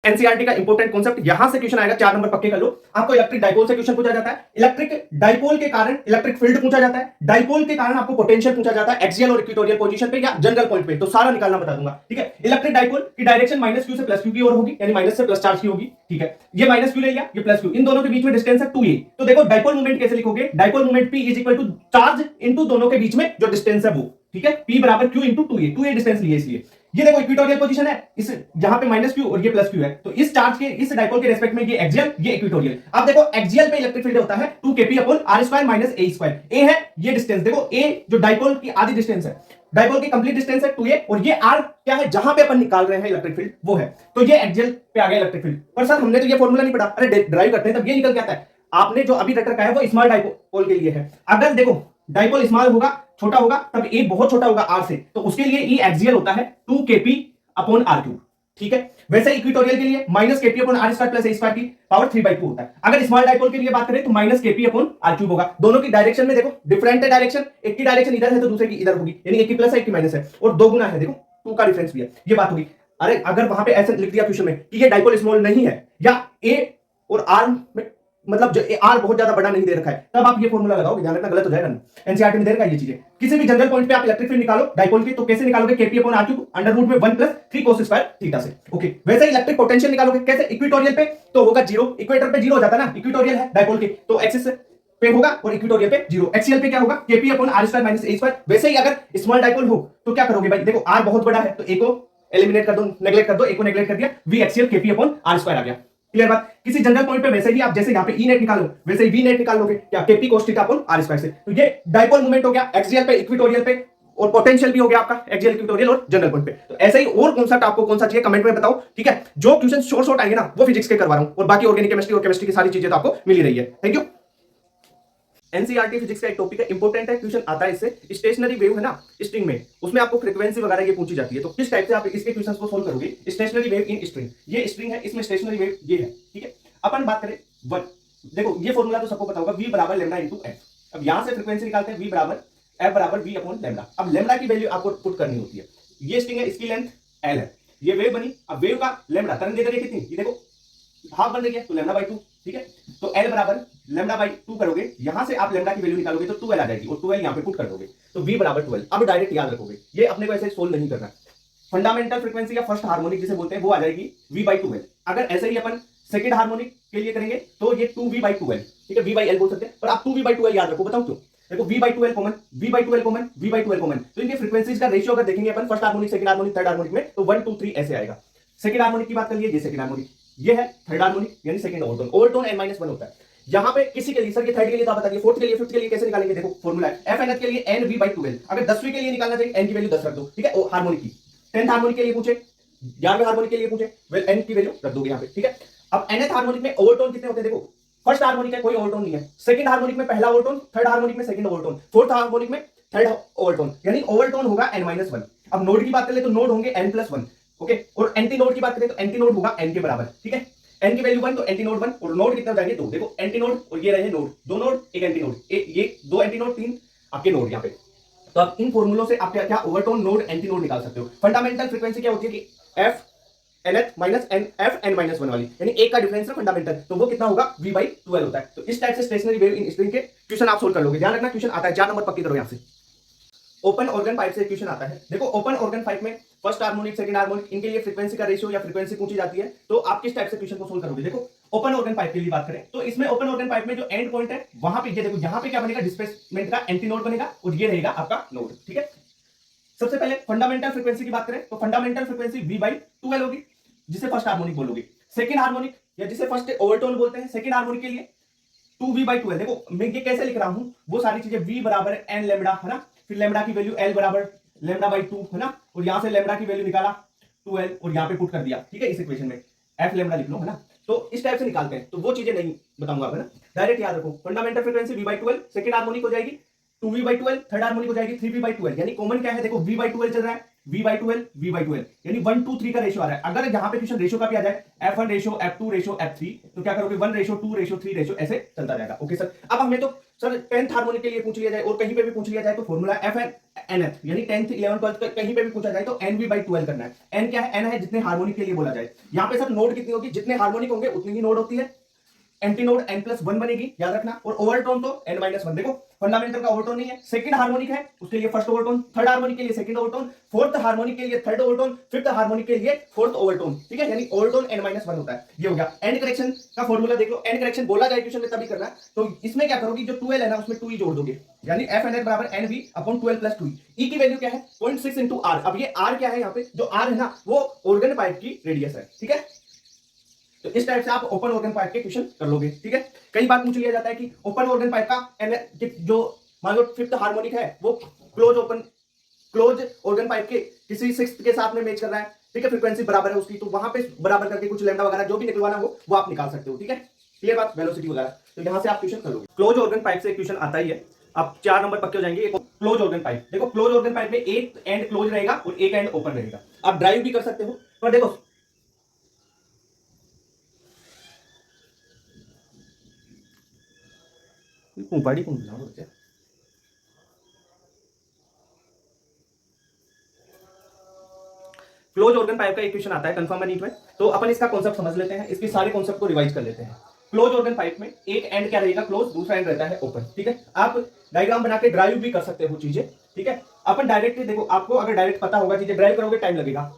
NCERT का important concept यहां से क्वेश्चन आएगा, 4 नंबर पक्के कर लो। आपको इलेक्ट्रिक डाइपोल से क्वेश्चन पूछा जाता है, इलेक्ट्रिक डाइपोल के कारण इलेक्ट्रिक फील्ड पूछा जाता है, डाइपोल के कारण आपको पोटेंशियल पूछा जाता है एक्सियल और इक्वेटोरियल पोजीशन पे या जनरल पॉइंट पे, तो सारा निकालना बता दूंगा। ठीक है, इलेक्ट्रिक डाइपोल की डायरेक्शन माइनस क्यू से प्लस क्यू की ओर होगी, यानी माइनस से प्लस चार्ज की होगी। ठीक है, ये माइनस क्यू ले लिया, ये प्लस क्यू, इन दोनों के बीच में डिस्टेंस है 2a। तो देखो डाइपोल मोमेंट कैसे लिखोगे, dipole moment p is equal to charge into दोनों के बीच में जो डिस्टेंस है वो। ठीक है, p बराबर q into 2a, 2a distance लिए इसलिए। ये देखो इक्वेटोरियल पोजीशन है, इस जहां पे माइनस क्यू और ये प्लस क्यू है, तो इस चार्ज के इस डाइपोल के रेस्पेक्ट में ये एक्सियल ये इक्वेटोरियल। अब देखो एक्सियल पे इलेक्ट्रिक फील्ड होता है 2kp upon r² minus a²। a है ये डिस्टेंस, देखो a जो डाइपोल की आधी डिस्टेंस है, डाइपोल की कंप्लीट डिस्टेंस है 2a, और ये r क्या है जहां पे अपन निकाल रहे हैं इलेक्ट्रिक फील्ड वो है, तो ये एक्सियल पे आ गया इलेक्ट्रिक फील्ड। पर सर हमने तो ये फॉर्मूला नहीं पढ़ा, अरे ड्राइव करते हैं तब ये निकल के आता है। आपने जो अभी रट रखा है वो स्मॉल डाइपोल के लिए है। अगर देखो डाइपोल स्मॉल होगा, छोटा होगा, तब a बहुत छोटा होगा r से, तो उसके लिए e एक्सियल होता है 2kp अपॉन r³। ठीक है, वैसे इक्वेटोरियल के लिए minus kp upon r² plus a² की पावर 3/2 होता है। अगर स्मॉल डाइपोल के लिए बात करें तो माइनस kp अपॉन r³ होगा। दोनों की डायरेक्शन में देखो डिफरेंट है डायरेक्शन, एक की डायरेक्शन इधर है तो दूसरे की इधर होगी, यानी एक की प्लस है एक की माइनस है, और दो गुना है, देखो 2 का डिफरेंस भी है, ये बात होगी। अरे अगर वहां पे ऐसे लिख दिया क्वेश्चन में कि ये डाइपोल स्मॉल नहीं है या a और r में मतलब जो आर बहुत ज्यादा बड़ा नहीं दे रखा है, तब आप ये फॉर्मूला लगाओगे, ध्यान रखना गलत हो जाएगा। एनसीईआरटी में दे रखा है ये चीजें। किसी भी जनरल पॉइंट पे आप इलेक्ट्रिक फील्ड निकालो डाइपोल की, तो कैसे निकालोगे, kp upon r³ under root में 1 प्लस 3 cos स्क्वायर थीटा से। ओके, वैसे इलेक्ट्रिक पोटेंशियल निकालोगे कैसे, इक्वेटोरियल पे तो होगा 0, इक्वेटर पे 0 हो जाता है ना, इक्वेटोरियल है डाइपोल के, तो एक्सिस पे होगा और इक्वेटोरियल पे 0, एक्सियल पे क्या होगा kp upon r² minus a²। वैसे ही अगर स्मॉल डाइपोल हो तो क्या करोगे भाई, देखो r बहुत बड़ा है तो a को एलिमिनेट कर दो, नेगलेक्ट कर दो, a को नेगलेक्ट कर दिया, v axial kp upon r² आ गया। क्लियर बात। किसी जनरल पॉइंट पे वैसे ही आप जैसे यहाँ पे ई नेट निकालो वैसे ही वी नेट निकाल लोगे, क्या kp cos theta upon r² से। तो ये डाइपोल मोमेंट हो गया एक्सियल पे इक्वेटोरियल पे, और पोटेंशियल भी हो गया आपका एक्सियल इक्वेटोरियल और जनरल पॉइंट पे। तो ऐसे ही और कॉन्सेप्ट आपको कौन सा चाहिए कमेंट में बताओ। ठीक है, जो क्वेश्चन शॉर्ट शॉर्ट आएंगे ना वो फिजिक्स के करवा रहा हूं, और बाकी ऑर्गेनिक केमिस्ट्री और केमिस्ट्री की सारी चीजें तो आपको मिल ही रही है। Thank you. एनसीईआरटी फिजिक्स का एक टॉपिक है, इंपॉर्टेंट है, क्वेश्चन आता है इससे। स्टेशनरी वेव है ना स्ट्रिंग में, उसमें आपको फ्रीक्वेंसी वगैरह ये पूछी जाती है, तो किस टाइप से आप इसके क्वेश्चंस को सोल्व करोगे। स्टेशनरी वेव इन स्ट्रिंग, ये स्ट्रिंग है, इसमें स्टेशनरी वेव ये है। ठीक है, अपन बात करें वन, देखो ये फॉर्मूला तो सबको पता होगा, v बराबर लेमडा इंटू एफ। अब यहां से फ्रीक्वेंसी निकालते हैं, v बराबर एफ बराबर v अपॉन लेमडा। अब लेमडा की वैल्यू आपको पुट करनी होती है। ये स्ट्रिंग है, इसकी लेंथ l है, ये वेव बनी। अब वेव का लेमडा तरंग दे रही है कितनी, ये देखो हाफ बन रही है, तो लेमडा/2। ठीक है, तो l बराबर लेमडा/2 करोगे, यहां से आप लेमडा की वैल्यू निकालोगे तो 12 आ जाएगी, और 12 यहां पे पुट कर दोगे, तो v बराबर 12। अब डायरेक्ट याद रखोगे, ये अपने को ऐसे सोल्व नहीं करना। फंडामेंटल फ्रीक्वेंसी या फर्स्ट हार्मोनिक जिसे बोलते हैं वो आ जाएगी v/12। अगर ऐसे ही अपन सेकंड हार्मोनिक के लिए करेंगे तो ये 2v/12। ठीक है, v/l बोल सकते हैं, पर आप 2v/12 याद रखो, बताओ क्यों। देखो v/12 common, v/12 common, v/12 common, तो इनके फ्रीक्वेंसीज का रेशियो अगर देखेंगे अपन first harmonic, second harmonic, third harmonic में, तो 1 2 3 ऐसे आएगा। सेकंड हार्मोनिक की बात कर लिए, ये सेकंड हार्मोनिक, ये है थर्ड हार्मोनिक यानी सेकंड ओवरटोन। ओवरटोन n-1 होता है। यहां पे किसी के लिए सर ये थर्ड के लिए तो आप बताइए, फोर्थ के लिए, फिफ्थ के लिए कैसे निकालेंगे, देखो फॉर्मूला है f nth के लिए nv/12। अगर 10वीं के लिए निकालना चाहिए n की वैल्यू 10 रख दो। ठीक है, हार्मोनिक की 10th हार्मोनिक के लिए पूछे, 11वें हार्मोनिक के लिए पूछे, वेल n की वैल्यू रख दोगे यहां पे। ठीक है, अब nth हार्मोनिक में ओवरटोन कितने होते हैं, देखो फर्स्ट हार्मोनिक है कोई ओवरटोन नहीं है, सेकंड हार्मोनिक में पहला ओवरटोन, थर्ड हार्मोनिक में सेकंड ओवरटोन, फोर्थ हार्मोनिक में थर्ड ओवरटोन, यानी ओवरटोन होगा n-1। अब नोड की बात करें तो नोड होंगे n+1। ओके, और एंटी नोड की बात करें तो एंटी नोड होगा n के बराबर। ठीक है, n की वैल्यू 1 तो एंटी नोड 1, और नोड कितने हो जाएंगे 2। देखो एंटी नोड और ये रहे नोड, दो नोड एक एंटी नोड, ये दो एंटी नोड, 3 आपके नोड यहाँ पे। तो आप इन फॉर्मूलों से आप क्या ओवरटोन नोड एंटी नोड निकाल सकते हो। फंडामेंटल फ्रीक्वेंसी क्या होती है कि f nth minus n f n-1 वाली, यानी एक का डिफरेंस है फंडामेंटल, तो वो कितना होगा v/12 होता है। तो इस टाइप से स्टेशनरी वेव इन स्ट्रिंग के क्वेश्चन आप सोल्व कर लोगे। ध्यान रखना क्वेश्चन आता है, 4 नंबर पक्की करो यहां से। ओपन ऑर्गन पाइप से क्वेश्चन आता है। देखो ओपन ऑर्गन पाइप में फर्स्ट हार्मोनिक, सेकंड हार्मोनिक, इनके लिए फ्रीक्वेंसी का रेशियो या फ्रीक्वेंसी पूछी जाती है, तो आप किस टाइप से क्वेश्चन को सोल्व करोगे। देखो ओपन ऑर्गन पाइप के लिए बात करें तो इसमें ओपन ऑर्गन पाइप में जो एंड पॉइंट है वहां पे ये देखो, यहां पे क्या बनेगा, डिस्प्लेसमेंट का एंटी नोड बनेगा, और ये रहेगा आपका नोड। ठीक है, सबसे पहले फंडामेंटल फ्रीक्वेंसी की बात करें तो फंडामेंटल फ्रीक्वेंसी v/12 होगी, जिसे फर्स्ट हार्मोनिक बोलोगे। सेकंड हार्मोनिक या जिसे फर्स्ट ओवरटोन बोलते हैं, सेकंड हार्मोनिक के लिए 2v/12। देखो मैं ये कैसे लिख रहा हूं, वो सारी चीजें v बराबर n लेमडा है ना, फिर लेमडा की वैल्यू l बराबर लेमडा/2 है ना, और यहां से लेमडा की वैल्यू निकाला 2l और यहां पे पुट कर दिया। ठीक है, इस इक्वेशन में f लेमडा लिख लो है ना, तो इस टाइप से निकालते हैं, तो वो चीजें नहीं बताऊंगा है ना, डायरेक्ट याद रखो। Fundamental frequency v/12, second harmonic हो जाएगी 2v/12, थर्ड हार्मोनिक हो जाएगी 3v/12, यानी कॉमन क्या है, देखो v/12 चल रहा है, V/12 V/12 यानी 1:3 का रेशियो आ रहा है। अगर यहाँ पे क्वेश्चन रेशियो का भी आ जाए F1 ratio F2 ratio F3 तो क्या करोगे 1 रेशियो 2 रेशियो 3 रेशियो ऐसे चलता जाएगा। ओके सर, अब हमें तो सर 10th हार्मोनिक के लिए पूछ लिया जाए और कहीं पे भी पूछ लिया जाए तो फॉर्मूला Fn यानी 10th 11th 12th कहीं पे भी पूछा जाए तो NV/12 करना है। n क्या है? n है जितने हार्मोनिक के लिए बोला जाए। यहाँ पे सर नोड कितनी होगी? जितने हार्मोनिक होंगे उतनी ही नोड होती है। एंटी नोड n+1 बनेगी, याद रखना। और ओवरटोन तो n-1। देखो फंडामेंटल का ओवरटोन नहीं है, सेकंड हार्मोनिक है उसके लिए फर्स्ट ओवरटोन, थर्ड हार्मोनिक के लिए सेकंड ओवरटोन, फोर्थ हार्मोनिक के लिए थर्ड ओवरटोन, फिफ्थ हार्मोनिक के लिए फोर्थ ओवरटोन। ठीक है, यानी ओवरटोन n-1 होता है। ये हो गया। एंड करेक्शन का फॉर्मूला देख लो। एंड करेक्शन बोला जाए क्वेश्चन में तभी करना है। तो इसमें क्या करोगी, जो 12 है ना उसमें 2 ही जोड़ दोगे, यानी Fn बराबर NV/12 + 2। ई की वैल्यू क्या है? 0.6 × r। अब ये r क्या है? यहाँ पे जो r है ना वो ऑर्गन पाइप की रेडियस है। ठीक है, तो इस टाइप से आप ओपन ऑर्गन पाइप के क्वेश्चन कर लोगे। ठीक है, कई बार पूछ लिया जाता है कि ओपन ऑर्गन पाइप का जो मान लो फिफ्थ हार्मोनिक है वो क्लोज ऑर्गन पाइप के किसी सिक्स्थ के साथ में मैच कर रहा है। ठीक है, फ्रीक्वेंसी बराबर है उसकी, तो वहां पे बराबर करके कुछ लैम्डा वगैरह जो भी निकलवाना हो वो आप निकाल सकते हो। ठीक है, क्लियर बात, वेलोसिटी वगैरह। तो यहां से आप क्वेश्चन कर लोगे। क्लोज ऑर्गन पाइप से क्वेश्चन आता ही है। आप 4 नंबर पक्के हो जाएंगे। क्लोज ऑर्गन पाइप, देखो क्लोज ऑर्गन पाइप में एक एंड क्लोज रहेगा और एक एंड ओपन रहेगा। आप ड्राइव भी कर सकते हो, पर देखो ऊपाड़ी कौन बुलाओ बच्चे। क्लोज ऑर्गन पाइप का इक्वेशन आता है कंफर्म नीट में, तो अपन इसका कॉन्सेप्ट समझ लेते हैं, इसके सारे कॉन्सेप्ट को रिवाइज कर लेते हैं। क्लोज ऑर्गन पाइप में एक एंड क्या रहेगा? क्लोज, दूसरा एंड रहता है ओपन। ठीक है, आप डायग्राम बना के ड्राइव भी कर सकते हो चीजें। ठीक है, अपन डायरेक्टली देखो, आपको अगर डायरेक्ट पता होगा चीजें, ड्राइव करोगे टाइम लगेगा।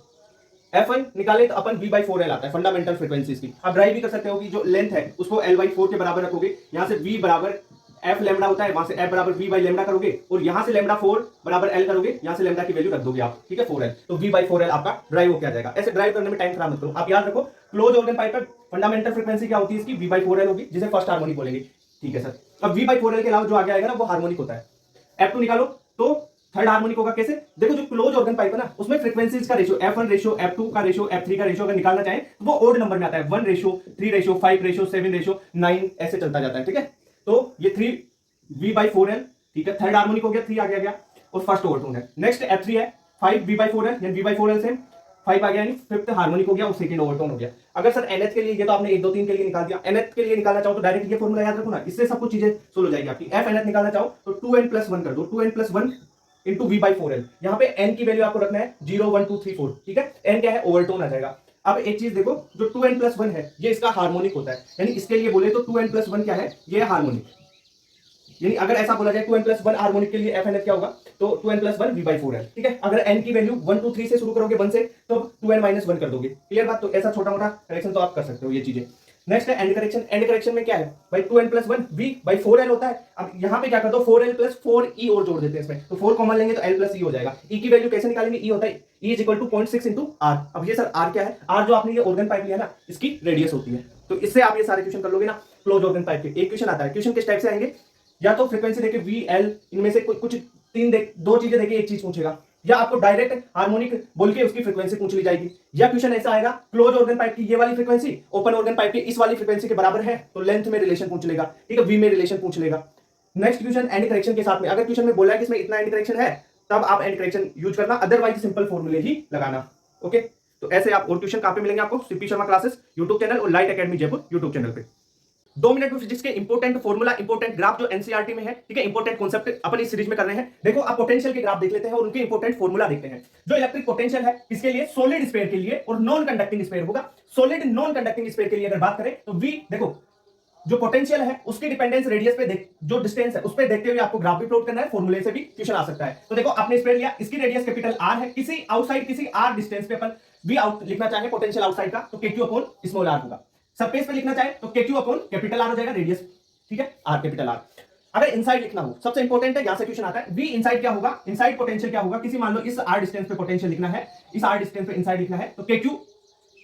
F1 निकाले तो अपन V/4L आता है फंडामेंटल फ्रीक्वेंसीज की। आप ड्राइव भी कर सकते हो कि जो लेंथ है उसको L/4 के बराबर रखोगे, यहां से V बराबर F लैम्डा होता है, वहां से F बराबर V बाई लैम्डा करोगे और यहां से लैम्डा 4 बराबर L करोगे, यहां से लैम्डा की वैल्यू रख दोगे आप। ठीक है, 4L, तो V/4L आपका ड्राइव हो क्या जाएगा। ऐसे ड्राइव करने में टाइम खराब मत करो। आप याद रखो क्लोज ऑर्गन पाइप पर फंडामेंटल फ्रीक्वेंसी क्या होती है इसकी? V/4L होगी, जिसे फर्स्ट हार्मोनिक बोलेंगे। ठीक है सर, अब V/4L के अलावा जो आगे आएगा ना वो हार्मोनिक होता है। F2 निकालो तो थर्ड हार्मोनिक होगा। कैसे? देखो जो क्लोज ऑर्गन पाइप है ना उसमें फ्रीक्वेंसीज का रेशियो F1 रेशियो F2 का रेशियो F3 का रेशियो अगर निकालना चाहे तो वो ओड नंबर में आता है। 1 रेशियो 3 रेशियो 5 रेशियो 7 रेशियो 9 ऐसे चलता जाता है। ठीक है, तो ये 3 V/4L। ठीक है, थर्ड हार्मोनिक हो गया, 3 आ गया और फर्स्ट ओवरटोन है। नेक्स्ट F3 है 5 V/4L, यानी V/4L से 5 आ गया, यानी फिफ्थ हार्मोनिक हो गया और सेकंड ओवरटोन हो गया। अगर सर nth के लिए, ये तो आपने 1 2 3 के लिए निकाल दिया, nth के लिए निकालना चाहो तो डायरेक्ट ये फॉर्मूला याद रखो ना, इससे सब कुछ चीजें सोल्व हो जाएगी आपकी। F nth निकालना चाहो तो 2n+1 कर दो, 2n+1 इंटू V/4L। यहाँ पे n की वैल्यू आपको रखना है 0 1 2 3 4। ठीक है, n क्या है? ओवरटोन आ जाएगा। अब एक चीज देखो, जो 2n+1 है ये इसका हार्मोनिक होता है, यानी इसके लिए बोले तो 2n+1 क्या है? ये हार्मोनिक। यानी अगर ऐसा बोला जाए 2n+1 हार्मोनिक के लिए Fn क्या होगा? तो 2n+1 V/4L। ठीक है, अगर n की वैल्यू 1 2 3 से शुरू करोगे 1 से तो 2n-1 कर दोगे। क्लियर बात, तो ऐसा छोटा मोटा करेक्शन तो आप कर सकते हो ये चीजें। नेक्स्ट है एंड करेक्शन। एंड करेक्शन में क्या है भाई? 2n+1 V/4L होता है। अब यहाँ पे क्या कर दो, 4L + 4e और जोड़ देते हैं इसमें, तो 4 कॉमन लेंगे तो L + e हो जाएगा। e की वैल्यू कैसे निकालेंगे? e होता है E = 0.6 × r। अब ये सर r क्या है? r जो आपने ये ऑर्गन पाइप लिया ना इसकी रेडियस होती है। तो इससे आप ये सारे क्वेश्चन कर लोगे ना क्लोज ऑर्गन पाइप के। एक क्वेश्चन आता है, क्वेश्चन किस टाइप से आएंगे? या तो फ्रीक्वेंसी देके VL, इनमें से कुछ दो चीजें देके एक चीज पूछेगा, या आपको डायरेक्ट हार्मोनिक बोल के उसकी फ्रीक्वेंसी पूछ ली जाएगी। या क्वेश्चन ऐसा आएगा, क्लोज ऑर्गन पाइप की ये वाली फ्रीक्वेंसी ओपन ऑर्गन पाइप की इस वाली फ्रीक्वेंसी के बराबर है, तो लेंथ में रिलेशन पूछ लेगा। ठीक है, V में रिलेशन पूछ लेगा। नेक्स्ट क्वेश्चन एंड करेक्शन के साथ में, अगर क्वेश्चन में बोला है कि इसमें इतना एंड करेक्शन है तब आप एंड करेक्शन यूज करना, अदरवाइज सिंपल फॉर्मूले ही लगाना। ओके, तो ऐसे आप और क्वेश्चन कहां पे मिलेंगे आपको? CP Sharma classes YouTube channel और light academy Jaipur YouTube channel पे। 2 मिनट में फिजिक्स के इंपोर्टेंट फॉर्मूला, इंपोर्टेंट ग्राफ जो एनसीईआरटी में है। ठीक है, इंपोर्टेंट कॉन्सेप्ट अपन इस सीरीज में कर रहे हैं। देखो आप पोटेंशियल के ग्राफ देख लेते हैं और उनके इंपोर्टेंट फॉर्मूला देखते हैं। जो इलेक्ट्रिक पोटेंशियल है किसके लिए? सॉलिड स्फीयर के लिए और नॉन कंडक्टिंग स्फीयर होगा। सॉलिड नॉन कंडक्टिंग स्फीयर के लिए अगर बात करें तो V देखो जो पोटेंशियल है उसकी डिपेंडेंस रेडियस पे देख, जो डिस्टेंस है उस पे देखते हुए आपको ग्राफ भी प्लॉट करना है। फॉर्मूले से भी क्वेश्चन आ सकता है। तो देखो आपने स्फीयर लिया, इसकी रेडियस कैपिटल R है, किसी आउटसाइड किसी R डिस्टेंस पे अपन V आउट लिखना चाहे पोटेंशियल आउटसाइड का तो KQ/r होगा। सरफेस पे लिखना चाहे तो KQ/R हो जाएगा रेडियस। ठीक है, R कैपिटल R। अगर इनसाइड लिखना हो, सबसे इंपॉर्टेंट है, यहां से क्वेश्चन आता है, V इनसाइड क्या होगा? इनसाइड पोटेंशियल क्या होगा? किसी मान लो इस R डिस्टेंस पे पोटेंशियल लिखना है, इस R डिस्टेंस पे इनसाइड लिखना है तो KQ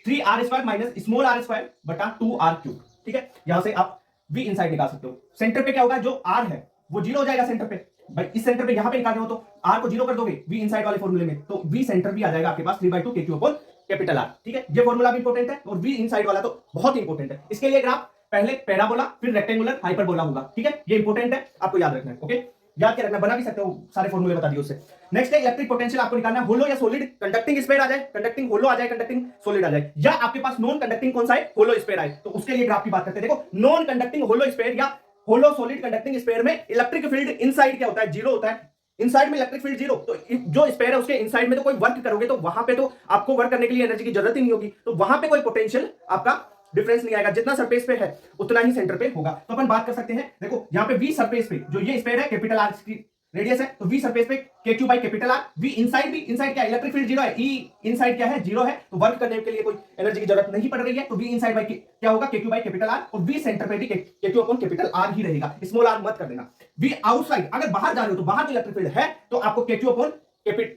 3r² - स्मॉल r² बटा 2r³। ठीक है, यहां से आप V इनसाइड निकाल सकते हो। सेंटर पे क्या होगा? जो R है वो 0 हो जाएगा सेंटर पे। भाई इस सेंटर पे यहां पे निकाल रहे हो तो R को 0 कर दोगे V इनसाइड वाले फॉर्मूले में, तो V सेंटर भी आ जाएगा आपके पास 3/2 KQ/R। ठीक है, ये फॉर्मूला भी इंपॉर्टेंट है और V इनसाइड वाला तो बहुत ही इंपॉर्टेंट है। इसके लिए ग्राफ पहले पैराबोला फिर रेक्टेंगुलर हाइपरबोला होगा। ठीक है, ये इंपॉर्टेंट है, आपको याद रखना है। ओके, याद क्या रखना, बना भी सकते हो, सारे फॉर्मूले बता दिए उससे। नेक्स्ट है इलेक्ट्रिक पोटेंशियल आपको निकालना है, होलो या सॉलिड, कंडक्टिंग स्फीयर आ जाए, कंडक्टिंग होलो आ जाए, कंडक्टिंग सॉलिड आ जाए, या आपके पास नॉन कंडक्टिंग कौन सा है, होलो स्फीयर आए, तो उसके लिए ग्राफ की बात करते हैं। देखो नॉन कंडक्टिंग होलो स्फीयर या होलो सॉलिड कंडक्टिंग स्फीयर में इलेक्ट्रिक फील्ड इनसाइड क्या होता है, जीरो होता है। इनसाइड में इलेक्ट्रिक फील्ड जीरो, तो जो स्फीयर है उसके इनसाइड में तो कोई वर्क करोगे तो वहां पे तो आपको वर्क करने के लिए एनर्जी की जरूरत ही नहीं होगी, तो वहां पे कोई पोटेंशियल आपका डिफरेंस नहीं आएगा, जितना सरफेस पे है उतना ही सेंटर पे होगा। तो अपन बात कर सकते हैं, देखो यहाँ पे वी सरफेस पे जो ये स्फीयर है कैपिटल आर की रेडियस है, तो वी सरफेस पे KQ by capital R, V inside भी, इनसाइड क्या है, इलेक्ट्रिक फील्ड जीरो है, ई इनसाइड क्या है, जीरो है, तो वर्क करने के लिए कोई एनर्जी की जरूरत नहीं पड़ रही है, तो वी इनसाइड बाई क्या होगा, KQ बाई कैपिटल आर, और वी सेंटर पे भी KQ अपॉन कैपिटल आर ही रहेगा, स्मॉल आर मत कर देना। वी आउटसाइड, अगर बाहर जा रहे हो तो बाहर की इलेक्ट्रिक फील्ड है तो आपको KQ अपॉन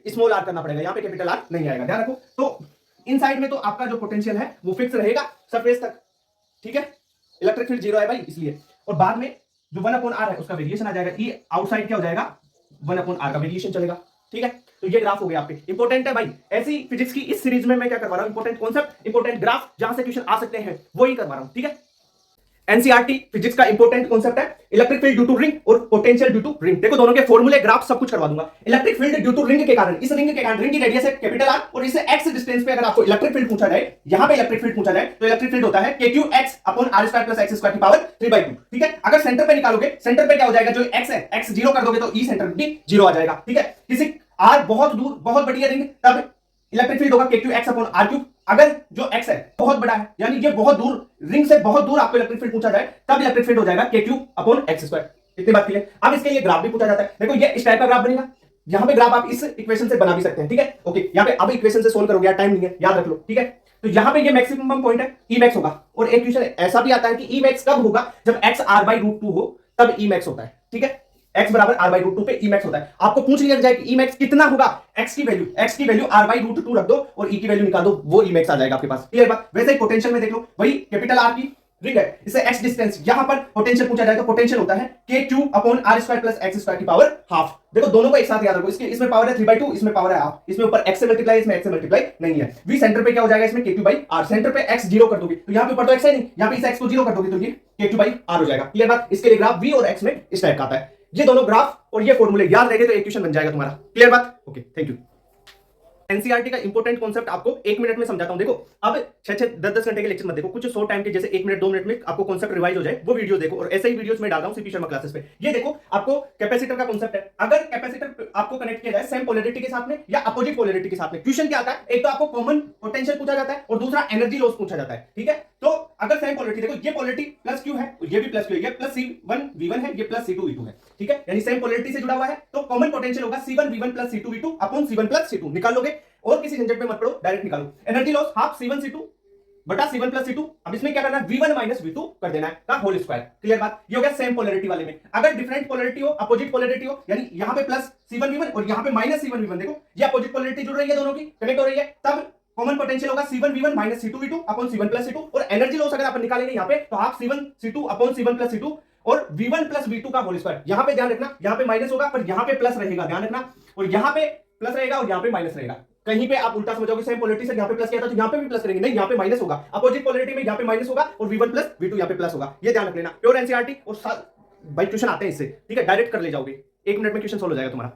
स्मॉल आर करना पड़ेगा, यहाँ पे कैपिटल आर नहीं आएगा, ध्यान रखो। तो इनसाइड में तो आपका जो पोटेंशियल है वो फिक्स रहेगा सरफेस तक, ठीक है, इलेक्ट्रिक फील्ड जीरो है भाई इसलिए, और बाद में जो 1/r है उसका वेरिएशन आ जाएगा, ई आउटसाइड क्या हो जाएगा, 1/r का वेरिएशन चलेगा, ठीक है। तो ये ग्राफ हो गया आपके, इंपॉर्टेंट है भाई, ऐसी फिजिक्स की इस सीरीज में मैं क्या करवा रहा हूं, इंपॉर्टेंट कॉन्सेप्ट, इंपॉर्टेंट ग्राफ जहां से क्वेश्चन आ सकते हैं वही करवा रहा हूं, ठीक है। एनसीईआरटी फिजिक्स का इंपॉर्टेंट कॉन्सेप्ट है electric field due to ring और पोटेंशियल ड्यू टू रिंग। देखो दोनों के फॉर्मूले ग्राफ सब कुछ करवा दूंगा। Electric field due to ring के कारण, इस रिंग के कारण, रिंग की रेडियस है कैपिटल आर और इससे एक्स डिस्टेंस पे अगर आपको इलेक्ट्रिक फील्ड पूछा जाए, यहां पे इलेक्ट्रिक फील्ड पूछा जाए तो इलेक्ट्रिक फील्ड होता है KQX upon r² plus x² की पावर 3/2, ठीक है। अगर सेंटर पे निकालोगे, सेंटर पे क्या हो जाएगा, जो x है, x जीरो कर दोगे तो ई सेंटर भी जीरो आ जाएगा, ठीक है। किसी r बहुत दूर, बहुत बड़ी है रिंग, तब इलेक्ट्रिक फील्ड होगा KQX अपॉन r3। अगर जो x है बहुत बड़ा है, यानी ये बहुत दूर, रिंग से बहुत दूर आपको इलेक्ट्रिक फील्ड पूछा जाए, तब इलेक्ट्रिक फील्ड हो जाएगा KQ अपॉन x²। इतनी बात क्लियर। अब इसके लिए ग्राफ भी पूछा जाता है, देखो ये इस टाइप का ग्राफ बनेगा, यहां पे ग्राफ आप इस इक्वेशन से बना भी सकते हैं, ठीक है, ओके। यहां पे अब इक्वेशन से सोल्व करोगे, यार टाइम नहीं है, याद रख लो, ठीक है। तो यहां पे ये मैक्सिमम पॉइंट है, Emax होगा, और एक क्वेश्चन ऐसा भी आता है कि Emax कब होगा, जब x r/√2 हो तब Emax होता है, ठीक है। x बराबर r/√2 पे Emax होता है। आपको पूछ लिया जाए कि Emax कितना होगा, x की वैल्यू r/√2 रख दो और e की वैल्यू निकाल दो, वो Emax आ जाएगा आपके पास, क्लियर बात। वैसे ही पोटेंशियल में देख लो, वही कैपिटल R की रिंग है, इससे x डिस्टेंस, यहां पर पोटेंशियल पूछा जाए तो पोटेंशियल होता है KQ upon r² plus x² की पावर हाफ। देखो दोनों को एक साथ याद रखो, इसमें पावर है 3/2, इसमें पावर है हाफ, इसमें ऊपर x से मल्टीप्लाई, इसमें x से मल्टीप्लाई नहीं है। v सेंटर पे क्या हो जाएगा, इसमें KQ/r, सेंटर पे x जीरो कर दोगे तो यहां पे ऊपर तो x है नहीं, यहां पे इस x को जीरो कर दोगे तो ये KQ/r हो जाएगा, क्लियर बात। इसके लिए ग्राफ v और x में इस टाइप का आता है। ये दोनों ग्राफ और ये फॉर्मूले याद रहेंगे तो एक क्वेश्चन बन जाएगा तुम्हारा, क्लियर बात, ओके, थैंक यू। एनसीईआरटी का इंपॉर्टेंट कॉन्सेप्ट आपको 1 मिनट में समझाता हूं। देखो अब 6-6 10-10 घंटे के लेक्चर मत देखो, कुछ शॉर्ट टाइम के, जैसे 1 मिनट 2 मिनट में आपको कॉन्सेप्ट रिवाइज हो जाए, वो वीडियो देखो। और ऐसे ही वीडियोस में डाल रहा हूं सीपी शर्मा क्लासेस पे। ये देखो आपको कैपेसिटर का कॉन्सेप्ट है, अगर कैपेसिटर आपको कनेक्ट किया जाए सेम पोलैरिटी के साथ में या अपोजिट पोलैरिटी के साथ में, क्वेश्चन क्या आता है, एक तो आपको कॉमन पोटेंशियल पूछा जाता है और दूसरा एनर्जी लॉस पूछा जाता है, ठीक है। तो अगर सेम पोलैरिटी, देखो ये पोलैरिटी प्लस Q है, ये भी प्लस Q है, ये प्लस C1V1 है, ये प्लस C2V2 है, ठीक है, यानी सेम पोलैरिटी से जुड़ा हुआ है, तो कॉमन पोटेंशियल होगा C1V1 plus C2V2 upon C1 plus C2, निकाल लोगे और किसी झंझट में मत पड़ो, डायरेक्ट निकालो। एनर्जी लॉस हाफ C1C2 बटा C1 प्लस C2, अब इसमें क्या करना है, V1 माइनस V2 कर देना है का होल स्क्वायर, क्लियर बात। ये हो गया सेम पोलैरिटी वाले में। अगर डिफरेंट पोलैरिटी हो, अपोजिट पोलैरिटी हो, यानी यहां पे प्लस C1V1 और यहां पे माइनस C1V1, देखो ये अपोजिट पोलैरिटी जुड़ रही है, दोनों की कनेक्ट हो रही है, तब कॉमन पोटेंशियल होगा C1V1 minus C2V2 upon C1 plus C2, और एनर्जी लॉस अगर आप निकालेंगे यहां पे तो half C1C2 upon C1 plus C2 और V1 प्लस V2 का होल स्क्वायर। यहां पे ध्यान रखना, यहां पे माइनस होगा पर यहां पे प्लस रहेगा, ध्यान रखना, और यहां पे प्लस रहेगा और यहां पे माइनस रहेगा। कहीं पे आप उल्टा समझोगे, सेम पोलैरिटी से यहां पे प्लस किया था तो यहां पे भी प्लस करेंगे, नहीं यहां पे माइनस होगा, अपोजिट पोलैरिटी में यहां पे माइनस होगा और V1 प्लस V2 यहां पे प्लस होगा, ये ध्यान रख लेना। प्योर एनसीईआरटी और भाई क्वेश्चन आते हैं इससे, ठीक है, डायरेक्ट कर ले जाओगे, 1 मिनट में क्वेश्चन सोल्व हो जाएगा तुम्हारा।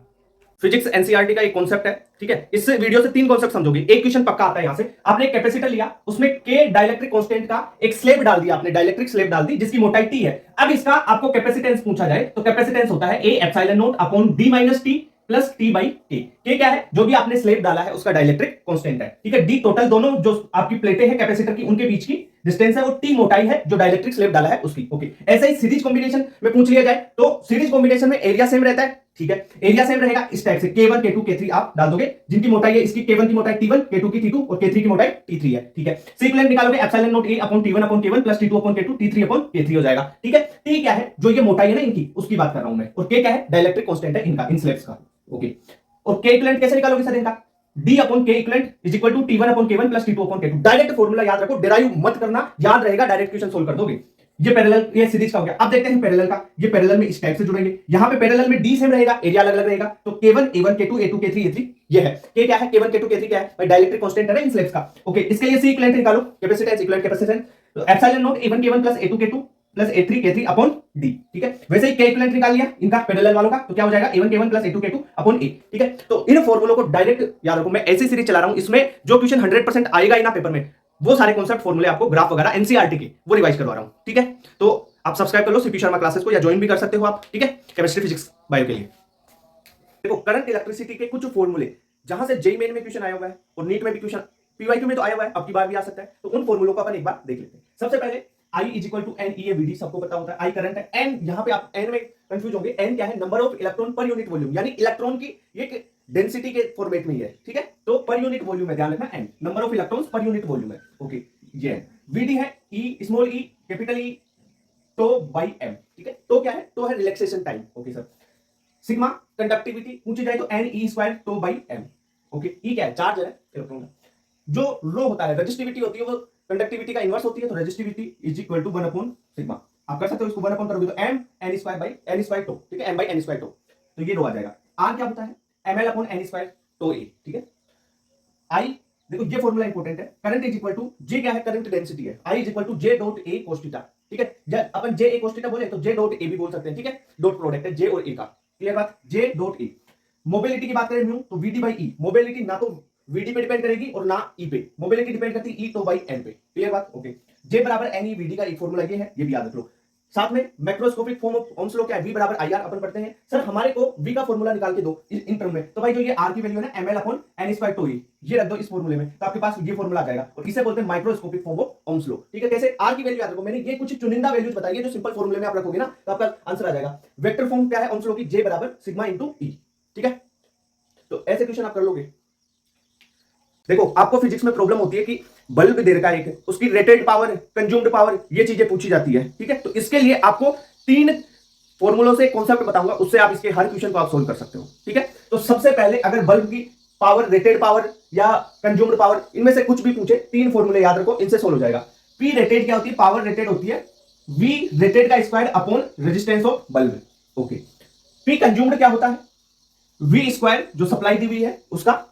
फिजिक्स एनसीईआरटी का एक कॉन्सेप्ट है, ठीक है, इस वीडियो से 3 कॉन्सेप्ट समझोगे, एक क्वेश्चन पक्का आता है यहां से। आपने एक कैपेसिटर लिया, उसमें K डाइलेक्ट्रिक कांस्टेंट का एक स्लेब डाल दिया आपने, डाइलेक्ट्रिक स्लेब डाल दी जिसकी मोटाई T है। अब इसका आपको कैपेसिटेंस पूछा जाए तो कैपेसिटेंस होता है A epsilon not upon D minus T plus T/K। K क्या है, जो भी आपने स्लेब डाला है उसका डाइलेक्ट्रिक कांस्टेंट है, ठीक है। D टोटल दोनों जो आपकी प्लेटें हैं कैपेसिटर की उनके बीच की डिस्टेंस है, वो T मोटाई है जो डाइलेक्ट्रिक स्लेब डाला है उसकी, ओके। ऐसा ही सीरीज कॉम्बिनेशन में पूछ लिया जाए तो सीरीज कॉम्बिनेशन में एरिया सेम रहता है, ठीक है, एरिया सेम रहेगा इस टाइप से, K1 K2 K3 आप डाल दोगे, जिनकी मोटाई है, इसकी K1 की मोटाई T1, K2 की T2 और K3 की मोटाई T3 है, ठीक है। सीक्वेंस निकालोगे epsilon not A upon T1 upon K1 plus T2 upon K2 T3 upon K3 हो जाएगा, ठीक है। T क्या है, जो ये मोटाई है ना इनकी, उसकी बात कर रहा हूं मैं, और K क्या है, डाइलेक्ट्रिक कांस्टेंट है इनका, इन स्लेब्स का, ओके। और K इक्विवेलेंट कैसे निकालोगे सर इनका, D upon K equivalent is equal to T1 upon K1 plus T2 upon K2। Direct formula याद रखो, डिराइव मत करना, याद रहेगा, डायरेक्ट क्वेश्चन सोल्व कर दोगे। ये पैरेलल, ये सीरीज का हो गया। अब देखते हैं पैरेलल का, ये पैरेलल में इस टाइप से जुड़ेंगे, यहां पे पैरेलल में D सेम रहेगा, एरिया अलग अलग रहेगा, तो K1 A1 K2 A2 K3 A3 ये है। K क्या है, K1 K2 K3 क्या है भाई, डाइलेक्ट्रिक कांस्टेंट है ना इन स्लेब्स का, ओके। इसके लिए C इक्विवेलेंट निकालो, कैपेसिटेंस इक्विवेलेंट कैपेसिटेंस, तो epsilon not A1 K1 plus A2 K2 plus A3 upon D, ठीक है। वैसे ही K इक्विवेलेंट निकाल लिया इनका पैरेलल वालों का, तो क्या हो जाएगा A1 K1 plus A2 K2 upon A, ठीक है। तो इन फॉर्मूलों को डायरेक्ट याद रखो, मैं ऐसी सीरीज चला रहा हूं, इसमें जो क्वेश्चन 100% आएगा ही ना पेपर में, वो सारे कॉन्सेप्ट फॉर्मूले आपको ग्राफ वगैरह एनसीईआरटी के वो रिवाइज करवा रहा हूं, ठीक है। तो आप सब्सक्राइब कर लो सीपी शर्मा क्लासेस को, या ज्वाइन भी कर सकते हो आप, ठीक है, केमिस्ट्री फिजिक्स बायो के लिए। देखो करंट इलेक्ट्रिसिटी के कुछ फॉर्मूले जहां से जेई मेन में क्वेश्चन आया हुआ है और नीट में भी क्वेश्चन पीवाईक्यू में तो आया हुआ है, अब की बार भी आ सकता है, तो उन फॉर्मूलों को अपन एक बार देख लेते हैं। सबसे पहले I is equal to n, ये वीडी सबको पता होता है, आई करंट है, एन यहां पे आप एन में कंफ्यूज होंगे, एन क्या है, नंबर ऑफ इलेक्ट्रॉन पर यूनिट वॉल्यूम, यानी इलेक्ट्रॉन की एक डेंसिटी के फॉर्मेट में ही है, ठीक है। तो पर यूनिट वॉल्यूम है, ध्यान रखना, n number of electrons per unit volume है, ओके। ये एन, वीडी है e small E capital E तो बाई एम, ठीक है। तो क्या है, तो है relaxation time, okay sir. Sigma conductivity पूछी जाए तो एन ई स्क्वायर तो बाई एम, ओके। ई क्या है, चार्ज है इलेक्ट्रॉन का। जो रो होता है रेजिस्टिविटी होती है, वो कंडक्टिविटी का इनवर्स होती है, तो resistivity is equal to 1 upon sigma. आप कर सकते हो इसको 1 अपॉन करोगे तो M N square by N square tau, ठीक है, M by N square tau, तो ये रो आ जाएगा। आर क्या होता है, M L upon N square tau A, ठीक है। आई देखो ये फॉर्मूला इंपॉर्टेंट है, current is equal to J क्या है, करंट डेंसिटी है, I is equal to J dot A cos theta, ठीक है। जब अपन जे ए कोस थीटा बोले तो जे डॉट ए भी बोल सकते हैं, ठीक है, डॉट प्रोडक्ट है जे और ए का, क्लियर बात, जे डॉट ए। मोबिलिटी की बात करें म्यू, तो वीडी बाई ई, मोबिलिटी ना तो वीडी पे डिपेंड करेगी और ना ई पे, मोबिलिटी डिपेंड करती है ई तो बाई एन पे, क्लियर बात, ओके। जे बराबर एन ई वीडी का एक फॉर्मूला ये है, ये भी याद रख लो। साथ में macroscopic form of Ohm's law क्या है, V बराबर IR अपन पढ़ते हैं, सर हमारे को V का फॉर्मूला निकाल के दो इन टर्म में, तो भाई जो ये R की वैल्यू है ना ml upon n square tau E, ये रख दो इस फॉर्मूले में, तो आपके पास ये फॉर्मूला आ जाएगा, और इसे बोलते हैं microscopic form of Ohm's law, ठीक है। कैसे, R की वैल्यू याद रखो, मैंने ये कुछ चुनिंदा वैल्यूज बताई है, जो सिंपल फॉर्मूले में आप रखोगे ना तो आपका आंसर आ जाएगा। वेक्टर फॉर्म क्या है ओम्स लॉ की, J बराबर सिग्मा इनटू E, ठीक है। तो ऐसे क्वेश्चन आप कर लोगे। देखो आपको फिजिक्स में प्रॉब्लम होती है कि बल्ब दे रखा है एक, उसकी रेटेड पावर, कंज्यूम्ड पावर, ये चीजें पूछी जाती है, ठीक है। तो इसके लिए आपको 3 फॉर्मूलों से कॉन्सेप्ट बताऊंगा, उससे आप इसके हर क्वेश्चन को आप सोल्व कर सकते हो, ठीक है। तो सबसे पहले अगर बल्ब की पावर, रेटेड पावर या कंज्यूम्ड पावर, इनमें से कुछ भी पूछे, 3 फॉर्मूले याद रखो, इनसे सोल्व हो जाएगा। पी रेटेड क्या होती है, पावर रेटेड होती है वी रेटेड का square upon resistance of bulb, okay. P consumed क्या होता है, वी स्क्वायर जो सप्लाई दी हुई है उसका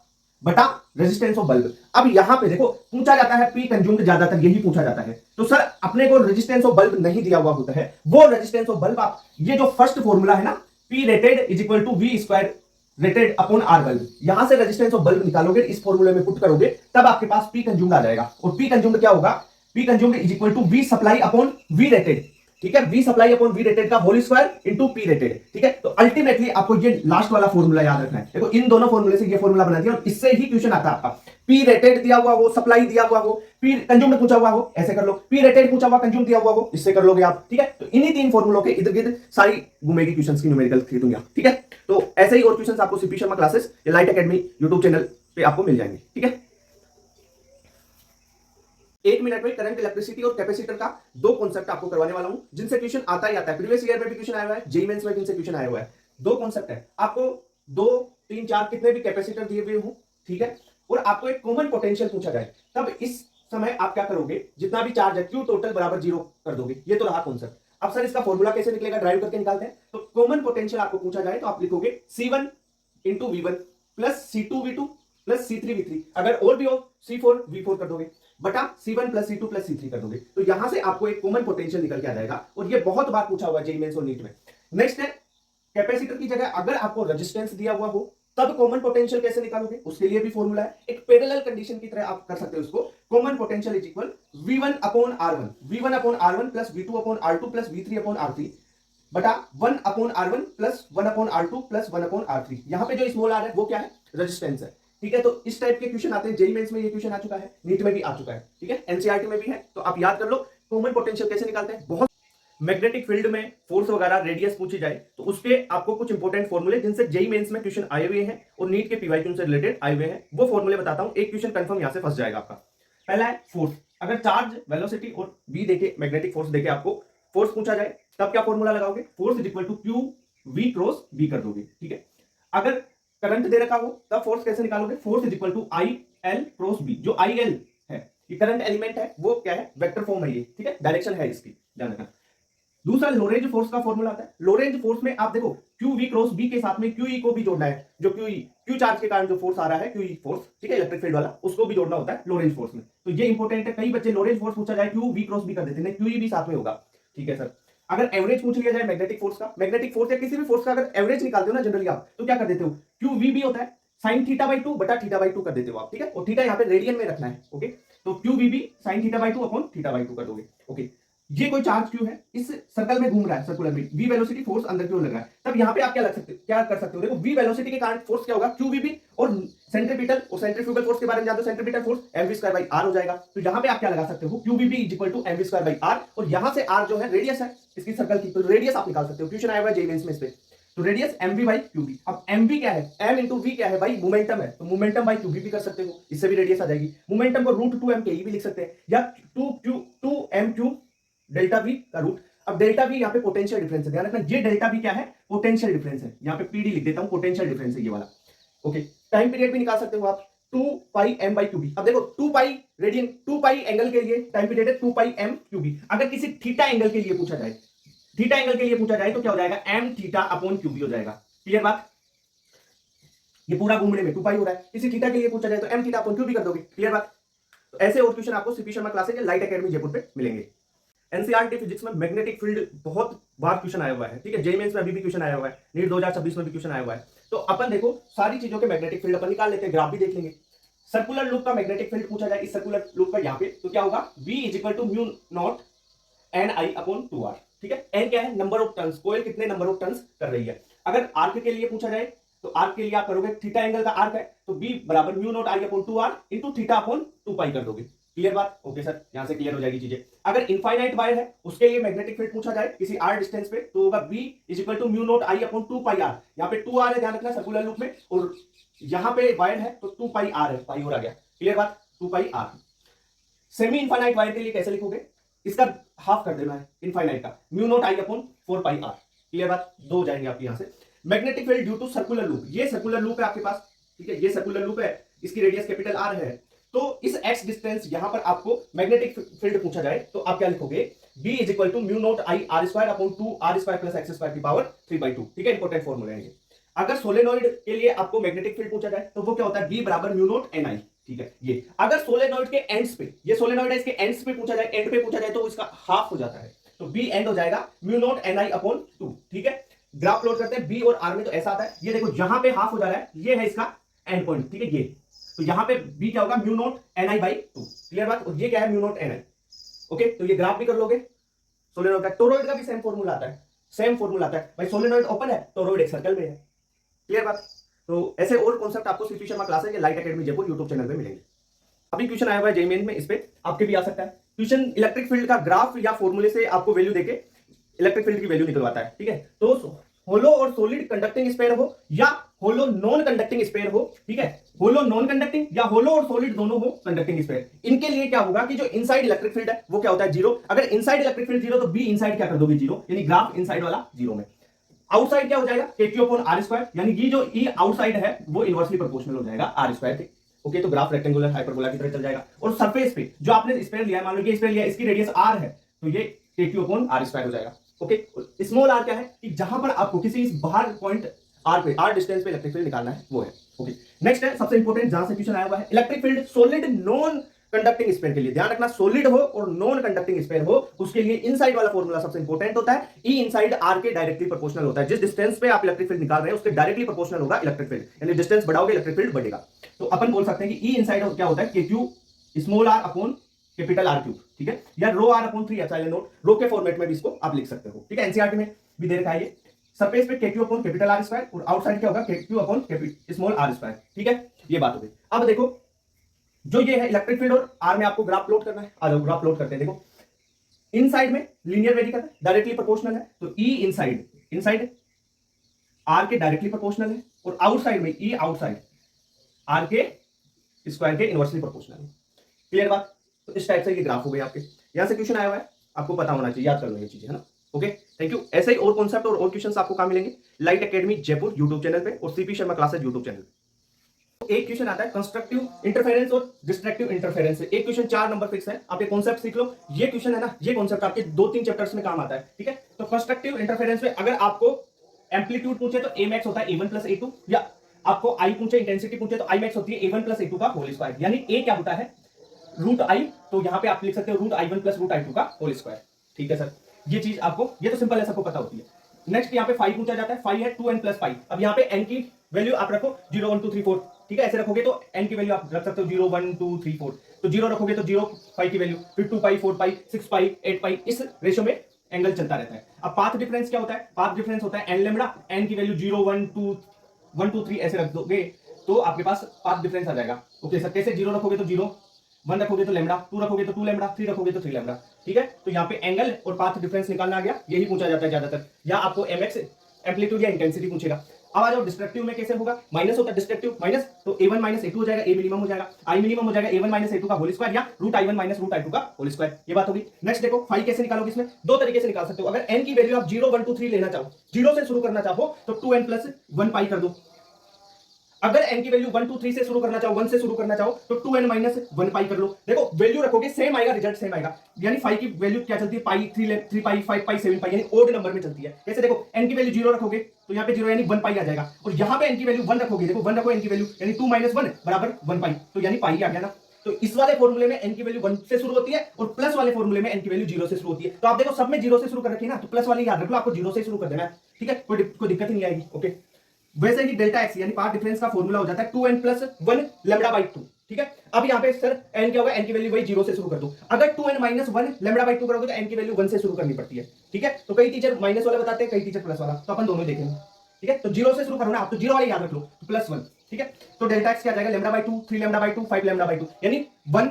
बटा रेजिस्टेंस ऑफ बल्ब। अब यहां पे देखो पूछा जाता है पी कंज्यूम्ड, ज्यादातर यही पूछा जाता है, तो सर अपने को रेजिस्टेंस ऑफ बल्ब नहीं दिया हुआ होता है, वो रेजिस्टेंस ऑफ बल्ब आप ये जो फर्स्ट फॉर्मूला है ना, P rated is equal to V square rated upon R bulb, यहां से रेजिस्टेंस ऑफ बल्ब निकालोगे, इस फॉर्मूले में पुट करोगे, तब आपके पास पी कंज्यूम्ड आ जाएगा। और पी कंज्यूम्ड क्या होगा, P consumed is equal to V supply upon V rated, ठीक है, V supply upon V rated का whole square into P rated, ठीक है। तो अल्टीमेटली आपको ये लास्ट वाला फॉर्मूला याद रखना है। देखो इन दोनों फॉर्मूले से ये फॉर्मूला बना दिया, और इससे ही क्वेश्चन आता है आपका, पी रेटेड दिया हुआ हो, सप्लाई दिया हुआ हो, पी कंज्यूम्ड पूछा हुआ हो, ऐसे कर लो, पी रेटेड पूछा हुआ, कंज्यूम दिया हुआ हो, इससे कर लोगे आप, ठीक है। तो इन्हीं 3 फॉर्मूलों के इधर गिर्द सारी घूमेगी क्वेश्चंस की न्यूमेरिकल की दुनिया, ठीक है। तो ऐसे ही और क्वेश्चंस आपको सीपी शर्मा क्लासेस या लाइट एकेडमी यूट्यूब चैनल पे आपको मिल जाएंगे, ठीक है। 1 मिनट में करंट, इलेक्ट्रिसिटी और कैपेसिटर का 2 कॉन्सेप्ट आपको करवाने वाला हूं, जिनसे क्वेश्चन आता ही आता है, प्रीवियस ईयर में भी क्वेश्चन आया हुआ है, जेईई मेंस में जिनसे क्वेश्चन आया हुआ है। 2 कॉन्सेप्ट है, आपको 2 3 4 कितने भी कैपेसिटर दिए हुए हो, ठीक है, और आपको एक कॉमन पोटेंशियल पूछा जाए, तब इस समय आप क्या करोगे, जितना भी चार्ज है क्यू टोटल बराबर 0 कर दोगे, ये तो रहा कॉन्सेप्ट। अब सर इसका फॉर्मूला कैसे निकलेगा, ड्राइव करके निकालते हैं। तो कॉमन पोटेंशियल आपको पूछा जाए तो आप लिखोगे C1 into V1 plus C2V2 plus C3V3, अगर और भी हो C4V4 कर दोगे, बटा C1 plus C2 plus C3 कर दोगे, तो यहां से आपको एक कॉमन पोटेंशियल निकल के आ जाएगा, और ये बहुत बार पूछा हुआ है जेईई मेंस और नीट में। नेक्स्ट है कैपेसिटर की जगह अगर आपको रेजिस्टेंस दिया हुआ हो, तब कॉमन पोटेंशियल कैसे निकालोगे, उसके लिए भी फॉर्मूला है, एक पैरेलल कंडीशन की तरह आप कर सकते हो इसको। Common potential is equal V1 upon R1, V1 upon R1 plus V2 upon R2 plus V3 upon R3 बटा 1 upon R1 plus 1 upon R2 plus 1 upon R3। यहां पे जो स्मॉल r है वो क्या है, रेजिस्टेंस है, ठीक है। तो इस टाइप के क्वेश्चन आते हैं, जेईई मेंस में ये क्वेश्चन आ चुका है, नीट में भी आ चुका है, ठीक है, एनसीईआरटी में भी है, तो आप याद कर लो कॉमन पोटेंशियल कैसे निकालते हैं। बहुत मैग्नेटिक फील्ड में फोर्स वगैरह रेडियस पूछी जाए तो उसके आपको कुछ इंपॉर्टेंट फॉर्मूले, जिनसे जेईई मेंस में क्वेश्चन आए हुए हैं और नीट के पीवाईक्यू से रिलेटेड आए हुए हैं, वो फॉर्मूले बताता हूं। एक क्वेश्चन कंफर्म यहां से फंस जाएगा आपका। पहला है फोर्स, अगर चार्ज, वेलोसिटी और v देके, मैग्नेटिक फोर्स देके आपको फोर्स पूछा जाए, तब क्या फॉर्मूला लगाओगे, force is equal to Q V cross B कर दोगे, ठीक है। अगर करंट दे रखा हो तब फोर्स कैसे निकालोगे, force is equal to I L cross B, जो आई एल है ये करंट एलिमेंट है, वो क्या है, वेक्टर फॉर्म है ये, ठीक है, डायरेक्शन है इसकी, ध्यान रखना। दूसरा लोरेंज फोर्स का फॉर्मूला आता है, लोरेंज फोर्स में आप देखो क्यू वी क्रॉस बी के साथ में क्यू ई को भी जोड़ना है, जो क्यू चार्ज के कारण जो फोर्स आ रहा है, क्यू ई फोर्स, ठीक है, इलेक्ट्रिक फील्ड वाला, उसको भी जोड़ना होता है लोरेंज फोर्स में। तो ये इंपॉर्टेंट है, कई बच्चे लोरेंज फोर्स पूछा जाए क्यू वी क्रॉस बी कर देते हैं, क्यू ई भी साथ में होगा, ठीक है सर। अगर एवरेज पूछ लिया जाए मैग्नेटिक फोर्स का, मैग्नेटिक फोर्स या किसी भी फोर्स का अगर एवरेज निकालते हो ना जनरली आप, तो क्या कर देते हो, क्यू वी बी होता है साइन थीटा बाई 2 बटा थीटा बाई 2 कर देते हो आप, ठीक है। और थीटा यहाँ पे रेडियन में रखना है, ओके। तो Q V B sine theta by 2 upon theta by 2 कर दोगे, ओके। ये कोई चार्ज क्यू है, इस सर्कल में घूम रहा है, सर्कुलर में, वी वेलोसिटी फोर्स अंदर की ओर लग रहा है, तब यहाँ पे आप क्या लग सकते हो, क्या कर सकते हो, देखो वी वेलोसिटी के कारण फोर्स क्या होगा, क्यू वी बी, और सेंट्रीपिटल और सेंट्रीफ्यूगल फोर्स के बारे में जानते हो, centripetal force M V square by R हो जाएगा। तो यहाँ पे आप क्या लगा सकते हो, Q V B is equal to M V square by R, और यहाँ से आर जो है रेडियस है इसकी सर्कल की, तो रेडियस आप निकाल सकते हो, क्वेश्चन आया हुआ है जेई मेंस में इस पे। तो radius M V by Q B, अब एम वी क्या है, एम इंटू वी क्या है भाई, मोमेंटम है, तो मोमेंटम बाई क्यू बी भी कर सकते हो, इससे भी रेडियस आ जाएगी। मोमेंटम को रूट 2 एम के भी लिख सकते हैं, या 2 एम क्यू डेल्टा वी का रूट। अब डेल्टा वी यहाँ पे पोटेंशियल डिफरेंस है, ध्यान रखना, ये डेल्टा वी क्या है, पोटेंशियल डिफरेंस है, यहाँ पे पीडी लिख देता हूं, पोटेंशियल डिफरेंस है ये वाला, ओके। टाइम पीरियड भी निकाल सकते हो आप, 2 पाई एम बाई क्यू बी। अब देखो 2 पाई रेडियन, 2 पाई एंगल के लिए टाइम पीरियड है 2 पाई एम क्यू बी। अगर किसी थीटा एंगल के लिए पूछा जाए, थीटा एंगल के लिए पूछा जाए तो क्या हो जाएगा, M theta upon Q B हो जाएगा, क्लियर बात। ये पूरा घूमने में 2 पाई हो रहा है, किसी थीटा के लिए पूछा जाए तो M theta upon Q B कर दोगे, क्लियर बात। तो ऐसे और क्वेश्चन आपको सीपी शर्मा क्लासेज या लाइट एकेडमी जयपुर पे मिलेंगे। एनसीईआरटी फिजिक्स में मैग्नेटिक फील्ड बहुत बार क्वेश्चन आया हुआ है, ठीक है। जेईई मेंस में अभी भी क्वेश्चन आया हुआ है, नीट 2026 में भी क्वेश्चन आया हुआ है। तो अपन देखो सारी चीजों के मैग्नेटिक फील्ड अपन निकाल लेते हैं, ग्राफ भी देख लेंगे। सर्कुलर लूप का मैग्नेटिक फील्ड पूछा जाए, इस सर्कुलर लूप पर यहाँ पे, तो क्या होगा, V is equal to mu naught N I upon 2r, ठीक है। एन क्या है, नंबर ऑफ टर्न्स, कोयल कितने नंबर ऑफ टर्न्स कर रही है। अगर आर्क के लिए पूछा जाए तो आर्क के लिए आप करोगे, थीटा एंगल का आर्क है तो B बराबर mu naught I upon 2r into theta upon 2 pi कर दोगे, क्लियर बात, ओके सर। यहां से क्लियर हो जाएगी चीजें। अगर इनफाइनाइट वायर है उसके लिए मैग्नेटिक फील्ड पूछा जाए किसी r डिस्टेंस पे, तो होगा B is equal to mu naught I upon 2 pi r। यहाँ पे 2r है, ध्यान रखना सर्कुलर लूप में, और यहाँ पे वायर है तो 2 पाई r है, पाई और आ गया, क्लियर बात, 2 pi r। Semi infinite wire के लिए कैसे लिखोगे, इसका हाफ कर देना है इनफाइनाइट का, mu naught I upon 4 pi r, clear बात, दो हो जाएंगे आपके यहां से। Magnetic field due to circular loop, ये सर्कुलर लूप है आपके पास, ठीक है, ये सर्कुलर लूप है, इसकी रेडियस कैपिटल R है। तो इस x डिस्टेंस यहां पर आपको मैग्नेटिक फील्ड पूछा जाए तो आप क्या लिखोगे, B is equal to mu naught I R square upon 2 r square plus x square की पावर 3/2, ठीक है, इंपॉर्टेंट फॉर्मूला है ये। अगर सोलेनॉइड के लिए आपको मैग्नेटिक फील्ड पूछा जाए तो वो क्या होता है, B बराबर म्यू नॉट एन आई, ठीक है। ये अगर सोलेनॉइड के एंड्स पे, ये सोलेनॉइड है, इसके एंड्स पे पूछा जाए, एंड पे पूछा जाए तो इसका हाफ हो जाता है, तो B एंड हो जाएगा mu naught N I upon 2, ठीक है। ग्राफ प्लॉट करते हैं B और R में तो ऐसा आता है, ये देखो यहां पे हाफ हो जा रहा है, ये है इसका एंड पॉइंट, ठीक है, ये तो यहां पे B क्या होगा, mu naught N I by 2, clear बात, और ये क्या है, म्यू नॉट एन आई, ओके। तो ये ग्राफ भी कर लोगे सोलेनॉइड का। टोरॉइड का भी सेम फॉर्मूला आता है, सेम फॉर्मूला आता है भाई, सोलेनॉइड ओपन है, टोरॉइड एक सर्कल में है, क्लियर बात। तो ऐसे और कॉन्सेप्ट आपको सीपी शर्मा क्लासेज या light academy Jaipur YouTube channel पे मिलेंगे। अभी क्वेश्चन आया हुआ है जेईई मेंस में, इस पे आपके भी आ सकता है क्वेश्चन, इलेक्ट्रिक फील्ड का ग्राफ या फॉर्मूले से आपको वैल्यू देके इलेक्ट्रिक फील्ड की वैल्यू निकलवाता है, ठीक है। तो होलो और सॉलिड कंडक्टिंग स्पेयर हो या होलो नॉन कंडक्टिंग स्पेयर हो, ठीक है, होलो नॉन कंडक्टिंग या होलो और सॉलिड दोनों हो कंडक्टिंग स्पेयर, इनके लिए क्या होगा कि जो इनसाइड इलेक्ट्रिक फील्ड है वो क्या होता है, जीरो। अगर इनसाइड इलेक्ट्रिक फील्ड जीरो तो बी इनसाइड क्या कर दोगे, जीरो, यानी ग्राफ इनसाइड वाला जीरो में। आउटसाइड क्या हो जाएगा, KQ अपॉन R स्क्वायर, यानी ये जो E आउटसाइड है वो इनवर्सली प्रोपोर्शनल हो जाएगा R स्क्वायर के, ओके। तो ग्राफ रेक्टेंगुलर हाइपरबोला की तरह चल जाएगा। और सरफेस पे जो आपने स्पेयर लिया है, मान लो ये स्पेयर लिया, इसकी रेडियस R है, तो ये KQ अपॉन R स्क्वायर हो जाएगा, ओके। स्मॉल r क्या है कि जहां पर आपको किसी इस बाहर पॉइंट r पे, r डिस्टेंस पे इलेक्ट्रिक फील्ड निकालना है, वो है, ओके। नेक्स्ट है सबसे इंपॉर्टेंट, जहां से क्वेश्चन आया हुआ है, electric field solid non conducting sphere के लिए, ध्यान रखना, सॉलिड हो और नॉन कंडक्टिंग स्पेयर हो, उसके लिए इनसाइड वाला फॉर्मूला सबसे इंपॉर्टेंट होता है, E इनसाइड R के डायरेक्टली प्रोपोर्शनल होता है। जिस डिस्टेंस पे आप इलेक्ट्रिक फील्ड निकाल रहे हैं उसके डायरेक्टली प्रोपोर्शनल होगा इलेक्ट्रिक फील्ड, यानी डिस्टेंस बढ़ाओगे इलेक्ट्रिक फील्ड बढ़ेगा। तो अपन बोल सकते हैं कि E इनसाइड क्या होता है, KQ small r upon capital R cube, ठीक है, या रो r अपॉन 3 एप्सिलॉन नॉट, रो के फॉर्मेट में भी इसको आप लिख सकते हो, ठीक है। एनसीईआरटी में भी दे रखा है ये। सरफेस पे KQ upon capital R square और आउटसाइड क्या होगा, KQ upon small r square, ठीक है, ये बात हो गई। अब देखो जो ये है इलेक्ट्रिक फील्ड और R में आपको ग्राफ प्लॉट करना है, आ जाओ ग्राफ प्लॉट करते हैं। देखो इनसाइड में लीनियर वेरी करता है, डायरेक्टली प्रोपोर्शनल है, तो E इनसाइड, इनसाइड R के डायरेक्टली प्रोपोर्शनल है, और आउटसाइड में E आउटसाइड R के स्क्वायर के इनवर्सली प्रोपोर्शनल है, क्लियर बात। तो इस टाइप से ये ग्राफ हो गए आपके, यहां से क्वेश्चन आया हुआ है, आपको पता होना चाहिए, याद कर लो ये चीजें, है ना, ओके। Thank you. ऐसे ही और कॉन्सेप्ट और क्वेश्चंस आपको कहां मिलेंगे, light academy Jaipur YouTube channel पे और CP Sharma classes YouTube channel पे। एक क्वेश्चन आता है कंस्ट्रक्टिव इंटरफेरेंस और डिस्ट्रक्टिव इंटरफेरेंस से, एक क्वेश्चन 4 नंबर फिक्स है, आप ये कॉन्सेप्ट सीख लो। ये क्वेश्चन है ना, ये कॉन्सेप्ट आपके 2-3 चैप्टर्स में काम आता है, ठीक है। तो कंस्ट्रक्टिव इंटरफेरेंस में अगर आपको एम्पलीट्यूड पूछे तो A मैक्स होता है A1 प्लस A2, या आपको I पूछे, इंटेंसिटी पूछे तो I मैक्स होती है A1 प्लस A2 का होल स्क्वायर, यानी A क्या होता है रूट I, तो यहां पे आप लिख सकते हो root I1 plus root I2 का होल स्क्वायर, ठीक है सर। ये चीज आपको, ये तो सिंपल है, सबको पता होती है। नेक्स्ट यहाँ पे 5 पूछा जाता है, 5 है 2n + 5। अब यहाँ पे n की वैल्यू आप रखो 0 1 2 3 4, ठीक है, ऐसे रखोगे तो n की वैल्यू आप रख सकते हो 0 1 2 3 4, तो 0 रखोगे तो 0 5 की वैल्यू, फिर 2 पाई 4 पाई 6 पाई 8 पाई, इस रेशियो में एंगल चलता रहता है। अब पाथ डिफरेंस क्या होता है? पाथ डिफरेंस होता है n लैम्डा, n की वैल्यू 0 1 2 3 ऐसे रख दोगे तो आपके पास पाथ डिफरेंस आ जाएगा। ओके सर, कैसे? 0 रखोगे तो 0, 1 रखोगे तो लैम्डा, 2 रखोगे तो 2 लैम्डा, 3 रखोगे तो 3 लैम्डा, ठीक है। तो यहाँ पे एंगल और पाथ डिफरेंस निकालना आ गया, यही पूछा जाता है ज्यादातर, या आपको mx एम्पलीट्यूड या इंटेंसिटी पूछेगा। अब आ जाओ डिस्ट्रक्टिव में, कैसे होगा? माइनस होता है डिस्ट्रक्टिव, माइनस, तो a1 - a2 हो जाएगा, a मिनिमम हो जाएगा, i मिनिमम हो जाएगा a1 - a2 का होल स्क्वायर, या √i1 - √i2 का होल स्क्वायर। ये बात होगी। नेक्स्ट देखो, फाई कैसे निकालोगे? इसमें दो तरीके से निकाल सकते हो। अगर n की वैल्यू आप 0 1 2 3 लेना चाहो, 0 से शुरू करना चाहो तो 2n + 1 पाई कर दो। अगर n की वैल्यू 1 2 3 से शुरू करना चाहो, 1 से शुरू करना चाहो तो 2n - 1 पाई कर लो। देखो वैल्यू रखोगे सेम आएगा, रिजल्ट सेम आएगा। यानी फाई की वैल्यू क्या चलती है? पाई, 3 पाई 5 पाई 7 पाई, यानी ओड नंबर में चलती है। जैसे देखो n की वैल्यू 0 रखोगे तो यहाँ पे 0 यानी 1 पाई आ जाएगा, और यहाँ पे n की वैल्यू 1 रखोगे, देखो 1 रखो n की वैल्यू, यानी 2 - 1 बराबर 1 पाई, तो यानी पाई आ गया ना। तो इस वाले फॉर्मूले में n की वैल्यू 1 से शुरू होती है, और प्लस वाले फॉर्मूले में n की वैल्यू 0 से शुरू होती है। तो आप देखो सब में 0 से शुरू कर रखी है ना, तो प्लस वाली याद रख लो, आपको 0 से शुरू कर देना है, ठीक है, कोई दिक्कत ही नहीं आएगी। ओके, वैसे ही डेल्टा एक्स यानी पाथ डिफरेंस का फॉर्मूला हो जाता है 2n + 1 λ/2, ठीक है। अब यहाँ पे सर n क्या होगा? n की वैल्यू वही 0 से शुरू कर दो। अगर 2n - 1 λ/2 करोगे तो n की वैल्यू 1 से शुरू करनी पड़ती है, ठीक है। तो कई टीचर माइनस वाला बताते हैं, कई टीचर प्लस वाला, तो अपन दोनों ही देखेंगे, ठीक है। तो 0 से शुरू करो ना आप, तो 0 वाले याद रख लो, तो +1, ठीक है। तो डेल्टा एक्स क्या आ जाएगा? λ/2, 3 λ/2, 5 λ/2, यानी 1,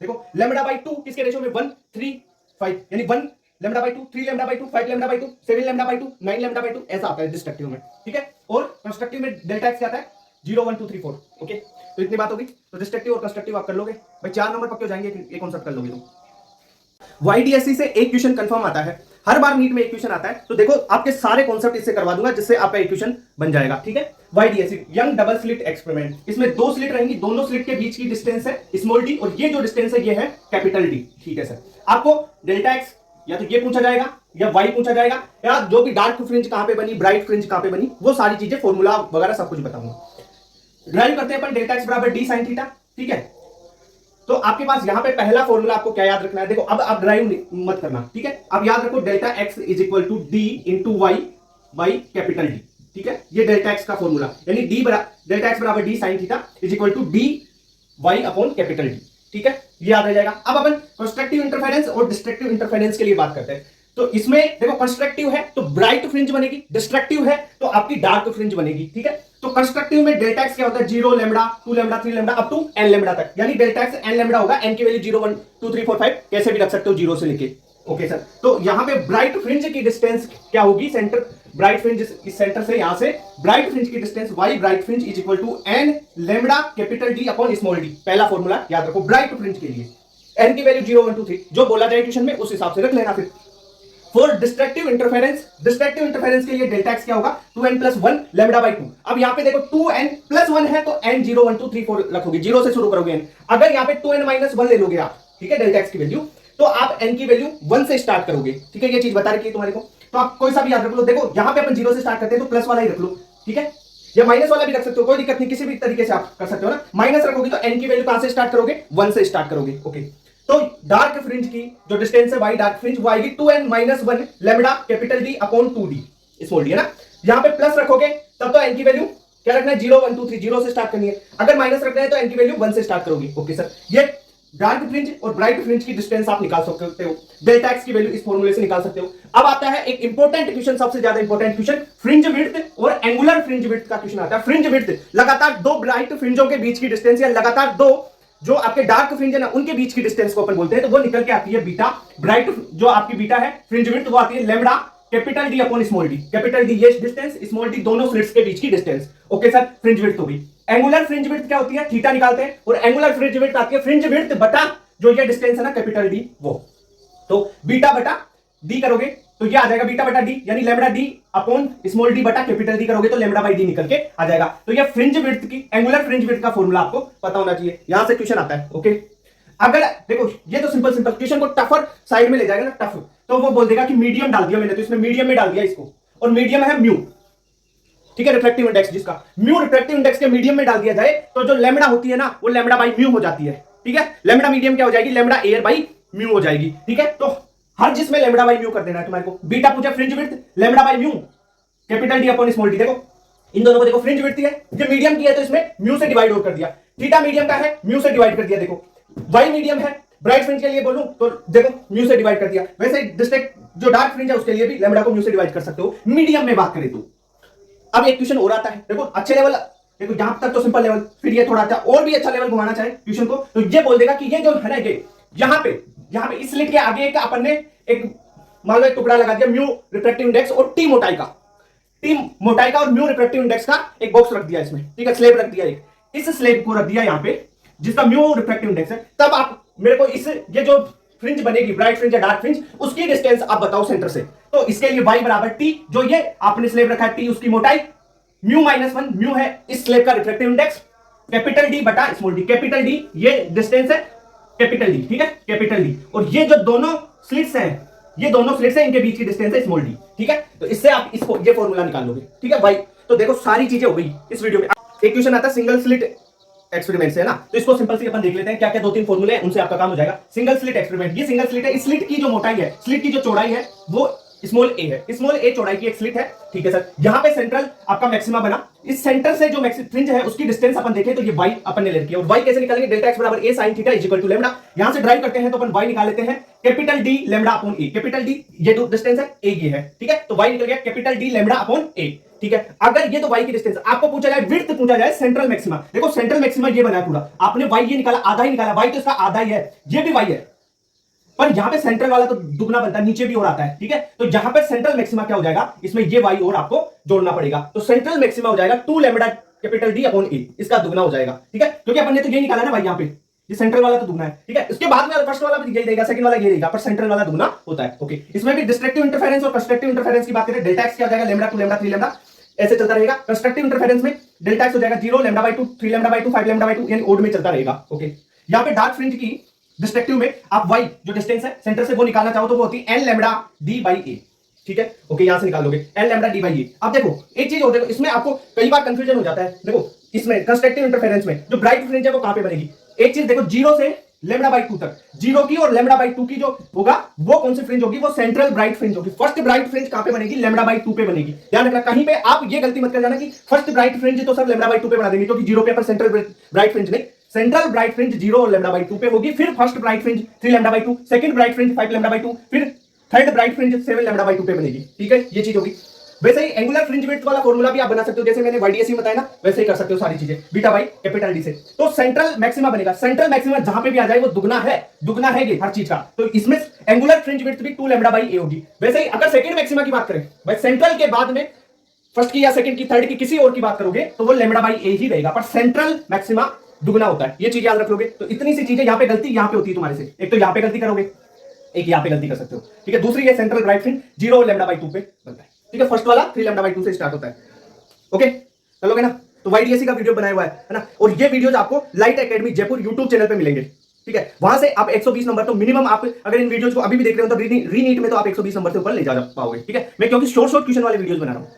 देखो λ/2 किसके रेशियो में? 1 3 5, यानी 1 λ/2, 3 λ/2, 5 λ/2, 7 λ/2, 9 λ/2, ऐसा आता है डिस्ट्रक्टिव में, ठीक है। और कंस्ट्रक्टिव में डेल्टा एक्स क्या आता है? 0 1 2 3 4, ओके। तो इतनी बात होगी। तो डिस्ट्रक्टिव और कंस्ट्रक्टिव आप कर लोगे भाई, 4 नंबर पक्के हो जाएंगे, एक कॉन्सेप्ट कर लोगे तो। YDSC से एक क्वेश्चन कंफर्म आता है, हर बार नीट में एक क्वेश्चन आता है, तो देखो आपके सारे कॉन्सेप्ट इससे करवा दूंगा, जिससे आपका एक क्वेश्चन बन जाएगा, ठीक है। YDSC young double slit experiment, इसमें 2 स्लिट रहेंगी, दोनों स्लिट के बीच की डिस्टेंस है स्मॉल d, और ये जो डिस्टेंस है ये है कैपिटल D, ठीक है सर। आपको डेल्टा एक्स या तो ये पूछा जाएगा या y पूछा जाएगा, या जो भी डार्क फ्रिंज कहां पे बनी, ब्राइट फ्रिंज कहां पे बनी, वो सारी चीजें फॉर्मूला वगैरह सब कुछ बताऊंगा। ड्राइव करते हैं अपन डेल्टा एक्स बराबर d sin थीटा, ठीक है। तो आपके पास यहां पे पहला फॉर्मूला आपको क्या याद रखना है? देखो अब आप ड्राइव मत करना, ठीक है। अब याद रखो delta X is equal to D into Y by capital D, ठीक है। ये डेल्टा एक्स का फॉर्मूला, यानी डेल्टा एक्स बराबर D sine theta is equal to D Y upon capital D, ठीक है, ये याद रह जाएगा। अब अपन कंस्ट्रक्टिव इंटरफेरेंस और डिस्ट्रक्टिव इंटरफेरेंस के लिए बात करते हैं। तो इसमें देखो कंस्ट्रक्टिव है तो ब्राइट फ्रिंज बनेगी, डिस्ट्रक्टिव है तो आपकी डार्क फ्रिंज बनेगी, ठीक है। तो कंस्ट्रक्टिव में डेल्टा एक्स क्या होता है? 0 lambda, 2 lambda, 3 lambda, up to n lambda तक, यानी डेल्टा एक्स n लैम्डा होगा। n की वैल्यू 0 1 2 3 4 5 कैसे भी रख सकते हो 0 से लेके, ओके सर। तो यहां पे ब्राइट फ्रिंज की डिस्टेंस क्या होगी? सेंटर ब्राइट फ्रिंज, इस सेंटर से यहां से ब्राइट फ्रिंज की distance y bright fringe is equal to n lambda capital D upon small d। पहला फॉर्मूला याद रखो ब्राइट फ्रिंज के लिए, n की वैल्यू 0 1 2 3 जो बोला जाए ट्यूशन में उस हिसाब से रख लेना। फिर फॉर डिस्ट्रक्टिव इंटरफेरेंस के लिए डेल्टा एक्स क्या होगा? 2n + 1 λ/2। अब यहां पे देखो 2n + 1 है तो n 0 1 2 3 4 रखोगे, 0 से शुरू करोगे n। अगर यहां पे 2n - 1 ले लोगे आप, ठीक है, डेल्टा एक्स की वैल्यू, तो आप n की वैल्यू 1 से स्टार्ट करोगे, ठीक है। ये चीज बता रखी है तुम्हारे को, तो आप कोई सा भी याद रख लो। देखो यहां पे अपन 0 से स्टार्ट करते हैं तो प्लस वाला ही रख लो, ठीक है, या माइनस वाला भी रख सकते हो, कोई दिक्कत नहीं, किसी भी तरीके से आप कर सकते हो ना। माइनस रखोगे तो n की वैल्यू कहां से स्टार्ट करोगे? 1 से स्टार्ट करोगे, ओके। तो डार्क फ्रिंज की जो डिस्टेंस है y डार्क फ्रिंज वो आएगी 2n - 1 lambda capital D upon 2d small d, है ना। यहां पे प्लस रखोगे तब तो n की वैल्यू क्या रखना है? 0 1 2 3 0 से स्टार्ट करनी है। अगर माइनस रखना है तो n की वैल्यू 1 से स्टार्ट करोगे, ओके सर। ये डार्क फ्रिंज और ब्राइट फ्रिंज की डिस्टेंस आप निकाल सकते हो, डेल्टा एक्स की वैल्यू इस फॉर्मूले से निकाल सकते हो। अब आता है एक इंपॉर्टेंट क्वेश्चन, सबसे ज्यादा इंपॉर्टेंट क्वेश्चन, फ्रिंज विड्थ और एंगुलर फ्रिंज विड्थ का क्वेश्चन आता है। फ्रिंज विड्थ लगातार दो ब्राइट फ्रिंजों के बीच की डिस्टेंस, या लगातार दो जो आपके डार्क फ्रिंज है ना उनके बीच की डिस्टेंस को अपन बोलते हैं, तो वो निकल के आती है बीटा। ब्राइट जो आपकी बीटा है फ्रिंज विड्थ वो आती है lambda capital D upon small d। Capital D ये डिस्टेंस, स्मॉल d दोनों स्लिट्स के बीच की distance, okay sir. Fringe width होगी। एंगुलर फ्रिंज विड्थ क्या होती है? थीटा निकालते हैं, और एंगुलर फ्रिंज विड्थ आती है फ्रिंज विड्थ बटा जो ये डिस्टेंस है ना कैपिटल D वो, तो बीटा बटा d करोगे तो ये आ जाएगा बीटा बटा d, यानी lambda d upon small d बटा कैपिटल D करोगे तो लैम्डा बाई d निकल के आ जाएगा। तो ये फ्रिंज विड्थ की, एंगुलर फ्रिंज विड्थ का फॉर्मूला आपको पता होना चाहिए, यहां से क्वेश्चन आता है, ओके। अगर देखो ये तो सिंपल क्वेश्चन को टफर साइड में ले जाएगा ना, टफ, तो वो बोल देगा कि मीडियम डाल दिया मैंने, तो इसमें मीडियम में डाल दिया इसको, और मीडियम है म्यू, ठीक है, रिफ्रैक्टिव इंडेक्स जिसका म्यू रिफ्रैक्टिव इंडेक्स के मीडियम में डाल दिया जाए तो जो लैम्डा होती है ना वो लैम्डा बाई म्यू हो जाती है, ठीक है। लैम्डा मीडियम क्या हो जाएगी? लैम्डा एयर बाई म्यू हो जाएगी, ठीक है। तो हर जिसमें लैम्बडा बाई म्यू कर देना है तुम्हारे को। बीटा पूछा fringe width, lambda by mu, capital D upon small D. देखो इन दोनों को देखो, फ्रिंज विड्थ है, ये मीडियम की है तो इसमें म्यू से डिवाइड और कर दिया, थीटा मीडियम का है म्यू से डिवाइड कर दिया। देखो वाई मीडियम है, ब्राइट फ्रिंज के लिए बोलूं तो देखो म्यू से डिवाइड कर दिया। वैसे डिस्ट्रिक्ट जो डार्क फ्रिंज है उसके लिए भी लैम्बडा को म्यू से डिवाइड कर सकते हो, मीडियम में बात करें तो। अब एक क्वेश्चन और आता है, देखो अच्छे लेवल, देखो यहां तक तो सिंपल लेवल, फिर ये थोड़ा अच्छा और भी अच्छा लेवल घुमाना चाहे क्वेश्चन को तो ये बोल देगा कि ये जो है ना, ये यहां पे इस स्लिट के आगे एक अपन ने एक मान लो एक टुकड़ा लगा दिया म्यू रिफ्रैक्टिव इंडेक्स और टी मोटाई का और म्यू रिफ्रैक्टिव इंडेक्स का एक बॉक्स रख दिया इसमें, ठीक है, स्लैब रख दिया, एक इस स्लैब को रख दिया यहां पे जिसका म्यू रिफ्रैक्टिव इंडेक्स है। तब आप मेरे को इस ये जो फ्रिंज बनेगी ब्राइट फ्रिंज या डार्क फ्रिंज, उसकी डिस्टेंस आप बताओ सेंटर से। तो इसके लिए y बराबर t, जो ये आपने स्लैब रखा है t, उसकी मोटाई म्यू -1, म्यू है इस स्लैब का रिफ्रैक्टिव इंडेक्स, कैपिटल डी बटा स्मॉल डी, कैपिटल डी ये डिस्टेंस है कैपिटल डी, ठीक है, कैपिटल डी, और ये जो दोनों स्लिट्स हैं, ये दोनों स्लिट्स हैं, इनके बीच की डिस्टेंस है स्मॉल डी, ठीक है। तो इससे आप इसको ये फॉर्मूला निकाल लोगे, ठीक है भाई। तो देखो सारी चीजें हो गई इस वीडियो में। एक क्वेश्चन आता है सिंगल स्लिट एक्सपेरिमेंट से, है ना, तो इसको सिंपल से अपन देख लेते हैं क्या क्या 2-3 फॉर्मूले हैं, उनसे आपका काम हो जाएगा। सिंगल स्लिट एक्सपेरिमेंट, ये सिंगल स्लिट है, इस स्लिट की जो मोटाई है, स्लिट की जो चौड़ाई है वो स्मॉल ए है, स्मॉल ए चौड़ाई की एक स्लिट है, ठीक है सर। यहां पे सेंट्रल आपका मैक्सिमा बना, इस सेंटर से जो फ्रिंज है उसकी डिस्टेंस अपन देखें तो ये y अपन ने ले रखी है, और y कैसे निकालेंगे, डेल्टा x बराबर a sin theta equal to lambda. यहां से ड्राइव करते हैं तो अपन y निकाल लेते हैं capital D lambda upon a, capital D ये जो डिस्टेंस है a ये है, ठीक है, तो y निकल गया capital D lambda upon a, ठीक है। अगर ये तो y की डिस्टेंस आपको पूछा जाए, विड्थ पूछा जाए, सेंट्रल मैक्सिमा, देखो सेंट्रल मैक्सिमा ये बना है पूरा, आपने y ये निकाला, आधा ही निकाला, y तो इसका आधा ही है, ये भी y है, पर यहां पे सेंट्रल वाला तो दुगना बनता है, नीचे भी और आता है, ठीक है। तो यहां पे सेंट्रल मैक्सिमा क्या हो जाएगा, इसमें ये y और आपको जोड़ना पड़ेगा, तो सेंट्रल मैक्सिमा हो जाएगा 2 lambda capital D upon a, इसका दुगना हो जाएगा, ठीक है, क्योंकि अपन ने तो ये निकाला ना भाई, यहां पे ये सेंट्रल वाला तो दुगना है, ठीक है। इसके बाद में फर्स्ट वाला भी यही रहेगा, सेकंड वाला ये रहेगा, पर सेंट्रल वाला दुगना होता है, ओके। इसमें भी डिस्ट्रक्टिव इंटरफेरेंस और कंस्ट्रक्टिव इंटरफेरेंस की बात करें, डेल्टा x क्या हो जाएगा, लैम्बडा 2 लैम्बडा 3 लैम्बडा ऐसे चलता रहेगा। कंस्ट्रक्टिव इंटरफेरेंस में डेल्टा x हो जाएगा 0 lambda by 2, 3 lambda by 2, 5 lambda by 2, यानी ओड में चलता रहेगा, ओके। यहां पे डार्क फ्रिंज की डिस्ट्रक्टिव में आप y जो डिस्टेंस है सेंटर से वो निकालना चाहो तो वो होती है n lambda d by a, ठीक है, ओके, यहां से निकाल लोगे n lambda d by a। अब देखो एक चीज और देखो, इसमें आपको कई बार कंफ्यूजन हो जाता है, देखो इसमें कंस्ट्रक्टिव इंटरफेरेंस में जो ब्राइट फ्रिंज है वो कहां पे बनेगी, एक चीज देखो 0 से लैम्बडा बाई 2 तक, 0 की और लैम्बडा बाई 2 की जो होगा वो कौन सी फ्रिंज होगी, वो सेंट्रल ब्राइट फ्रिंज होगी। फर्स्ट ब्राइट फ्रिंज कहां पे बनेगी, लैम्बडा बाई 2 पे बनेगी। ध्यान रखना कहीं पे आप ये गलती मत कर जाना कि फर्स्ट ब्राइट फ्रिंज तो सब लैम्बडा बाई 2 पे बना देंगे, क्योंकि 0 पे पर सेंट्रल ब्राइट फ्रिंज नहीं, सेंट्रल ब्राइट फ्रिंज 0 और लैम्बडा बाई 2 पे होगी, फिर first bright fringe 3 lambda by 2, second bright fringe 5 lambda by 2, फिर third bright fringe 7 lambda by 2 पे बनेगी, ठीक है, ये चीज होगी। वैसे ही एंगुलर फ्रिंज विड्थ वाला फॉर्मूला भी आप बना सकते हो, जैसे मैंने YDSE बताया ना, वैसे ही कर सकते हो सारी चीजें, बीटा बाई कैपिटल D से। तो सेंट्रल मैक्सिमा बनेगा, सेंट्रल मैक्सिमा जहां पे भी आ जाए वो दुगना है ये हर चीज का, तो इसमें एंगुलर फ्रिंज विड्थ भी 2 लैम्बडा बाई a होगी। वैसे ही अगर सेकंड मैक्सिमा की बात करें भाई, सेंट्रल के बाद में फर्स्ट की या सेकंड की, थर्ड की, किसी और की बात करोगे तो वो लैम्बडा बाई a ही रहेगा, पर सेंट्रल मैक्सिमा दुगना होता है, ये चीज याद रख लोगे। तो इतनी सी चीजें, यहाँ पे गलती यहाँ पे होती है तुम्हारे से, एक तो यहाँ पे गलती करोगे, एक यहाँ पे गलती कर सकते हो, ठीक है। दूसरी है central bright fringe 0 lambda by 2 पे बनता है, ठीक है। फर्स्ट वाला 3 लैम्बडा बाई 2 से स्टार्ट होता है, ओके, चलोगे ना। तो YDSE का वीडियो बनाया हुआ है ना, और ये वीडियोस आपको light academy Jaipur YouTube channel पे मिलेंगे, ठीक है। वहां से आप 120 नंबर तो मिनिमम, आप अगर इन वीडियोस को अभी भी देख रहे हो तो रीनीट में तो आप 120 नंबर से ऊपर ले जा पाओगे, ठीक है। मैं क्योंकि शॉर्ट क्वेश्चन वाले वीडियोस बना रहा हूं।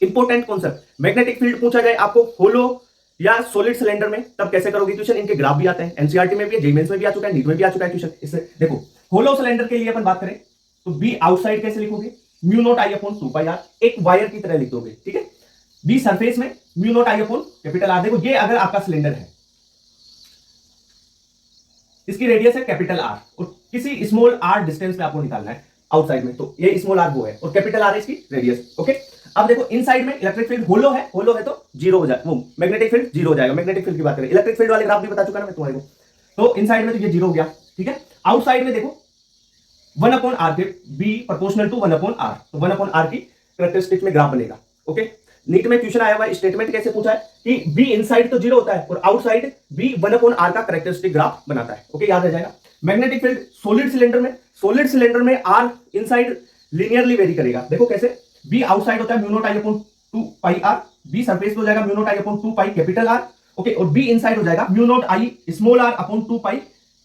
इंपॉर्टेंट कॉन्सेप्ट, मैग्नेटिक फील्ड पूछा जाए आपको होलो या सॉलिड सिलेंडर में, तब कैसे करोगे क्वेश्चन, इनके ग्राफ भी आते हैं, एनसीईआरटी में भी है, जेईई में भी आ चुका है, नीट में भी आ चुका है क्वेश्चन। इससे देखो होलो सिलेंडर के लिए अपन बात करें तो बी आउटसाइड कैसे लिखोगे, mu naught I upon 2 pi R, एक वायर की तरह लिख दोगे, ठीक है। बी सरफेस में mu naught I upon capital R. देखो ये अगर आपका सिलेंडर है, इसकी रेडियस है कैपिटल आर, और किसी स्मॉल आर डिस्टेंस पे आपको निकालना है आउटसाइड में, तो ये स्मॉल आर वो है, और कैपिटल आर है इसकी रेडियस, ओके। अब देखो इनसाइड में इलेक्ट्रिक फील्ड होलो है तो जीरो हो जाएगा, वो मैग्नेटिक फील्ड जीरो हो जाएगा। मैग्नेटिक फील्ड की बात करें, इलेक्ट्रिक फील्ड वाले ग्राफ भी बता चुका ना मैं तुम्हारे को, तो इनसाइड में तो ये जीरो हो गया, ठीक है। आउटसाइड में देखो 1 अपॉन आर के B proportional to 1 upon R, तो 1 अपॉन आर की कैरेक्टरिस्टिक में ग्राफ बनेगा, ओके। नीट में क्वेश्चन आया हुआ है, स्टेटमेंट कैसे पूछा है कि बी इनसाइड तो जीरो होता है और आउटसाइड बी 1 अपॉन आर का कैरेक्टरिस्टिक ग्राफ बनाता है, ओके, याद रह जाएगा। मैग्नेटिक फील्ड सॉलिड सिलेंडर में आर इनसाइड लीनियरली वेरी करेगा। देखो कैसे, बी आउटसाइड होता है mu naught I upon 2 pi R, B surface पे हो जाएगा mu naught I upon 2 pi capital R, okay, और बी इनसाइड हो जाएगा mu naught I small R upon 2 pi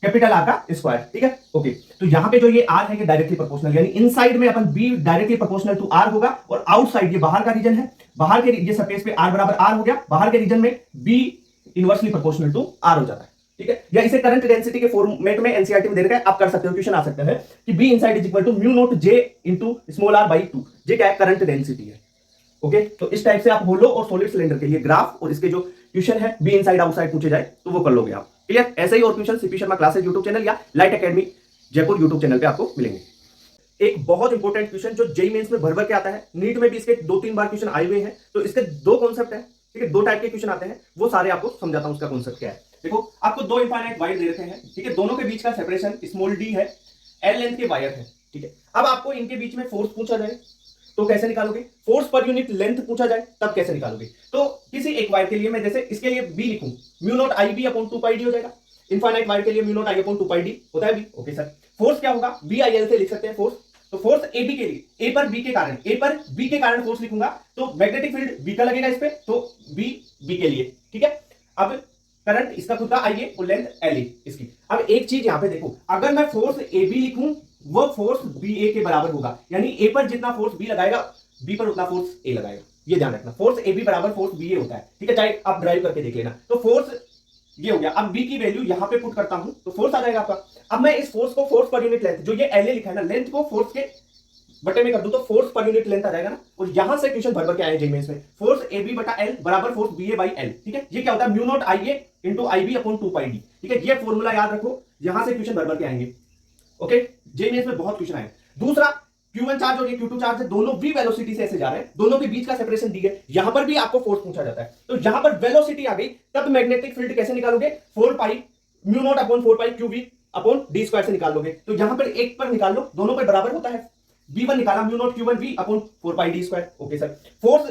capital are का स्क्वायर, ठीक है, ओके। तो यहां पे जो ये आर है ये डायरेक्टली प्रोपोर्शनल, यानी इनसाइड में अपन B directly proportional to R होगा, और आउटसाइड ये बाहर का रीजन है, बाहर के ये सरफेस पे आर बराबर आर हो गया, बाहर के रीजन में B inversely proportional to R हो जाता है, ठीक है, या इसे करंट डेंसिटी के फॉर्मेट में एनसीईआरटी में दे रखा है, आप कर सकते हो, क्वेश्चन आ सकता है कि B inside is equal to mu naught J into small R by 2। J क्या है, करंट डेंसिटी है। ओके, तो इस टाइप से आप होलो और सॉलिड सिलेंडर के लिए ग्राफ और इसके जो क्वेश्चन है बी इनसाइड आउटसाइड पूछे जाए तो वो कर लोगे आप। क्लियर, ऐसे ही और question CP Sharma classes YouTube channel या light academy Jaipur YouTube channel पे आपको मिलेंगे। एक बहुत इंपॉर्टेंट क्वेश्चन जो जेईई मेंस में भर भर के आता है, नीट में भी इसके 2-3 बार क्वेश्चन आए हुए हैं, तो इसके दो कॉन्सेप्ट है, ठीक है, दो टाइप के क्वेश्चन आते हैं, वो सारे आपको समझाता हूं उसका कॉन्सेप्ट क्या है। देखो, आपको दो इनफाइनाइट वायर दे रखे हैं, ठीक है, दोनों के बीच का सेपरेशन स्मॉल डी है, एल लेंथ के वायर है, ठीक है। अब आपको इनके बीच में फोर्स पूछा जाए तो कैसे निकालोगे, फोर्स पर यूनिट लेंथ पूछा जाए तब कैसे निकालोगे। तो किसी एक वायर के लिए मैं जैसे इसके लिए बी लिखूं, म्यू नॉट आई बी अपॉन 2 पाई डी हो जाएगा। इनफाइनाइट वायर के लिए mu naught I upon 2 pi D होता है बी। ओके सर, फोर्स क्या होगा, बी आई एल से लिख सकते हैं फोर्स। तो फोर्स ए बी के लिए, ए पर बी के कारण फोर्स लिखूंगा, तो मैग्नेटिक फील्ड बी का लगेगा इस पे, तो बी बी के लिए, ठीक है। अब करंट इसका खुद का आई ए और लेंथ एल ए इसकी। अब एक चीज यहां पे देखो, अगर मैं फोर्स ए बी लिखूं वो फोर्स बी ए के बराबर होगा, यानी ए पर जितना फोर्स बी लगाएगा बी पर उतना फोर्स ए लगाएगा, ये ध्यान रखना। फोर्स ए बी बराबर फोर्स बी ए होता है, ठीक है, चाहे आप ड्राइव करके देख लेना। तो फोर्स ये हो गया। अब बी की वैल्यू यहां पे पुट करता हूं तो फोर्स आ जाएगा आपका। अब मैं इस फोर्स को फोर्स पर यूनिट लेंथ, जो ये एल ए लिखा है ना, लेंथ को फोर्स के बटे में कर दूं तो फोर्स पर यूनिट लेंथ आ जाएगा ना। और यहां से क्वेश्चन भर भर के आए जेईई मेंस में, फोर्स ए बी बटा एल बराबर force B A by L, ठीक है। ये क्या होता है, mu naught I A into I B upon 2 pi D, ठीक है। ये फॉर्मूला याद रखो, यहां से क्वेश्चन भर भर के आएंगे। ओके, जेईई मेंस में बहुत क्वेश्चन आए। दूसरा, Q1 चार्ज और ये Q2 चार्ज है, दोनों v वेलोसिटी से ऐसे जा रहे हैं, दोनों के बीच का सेपरेशन दी है, यहां पर भी आपको फोर्स पूछा जाता है। तो यहां पर वेलोसिटी आ गई, तब मैग्नेटिक फील्ड कैसे निकालोगे, 4 पाई म्यू नॉट अपॉन 4 पाई QV अपॉन डी स्क्वायर से निकाल लोगे। तो यहां पर एक पर निकाल लो, दोनों पर बराबर होता है। V1 निकाला, म्यू नॉट Q1 V अपॉन 4 पाई D square. Okay sir, force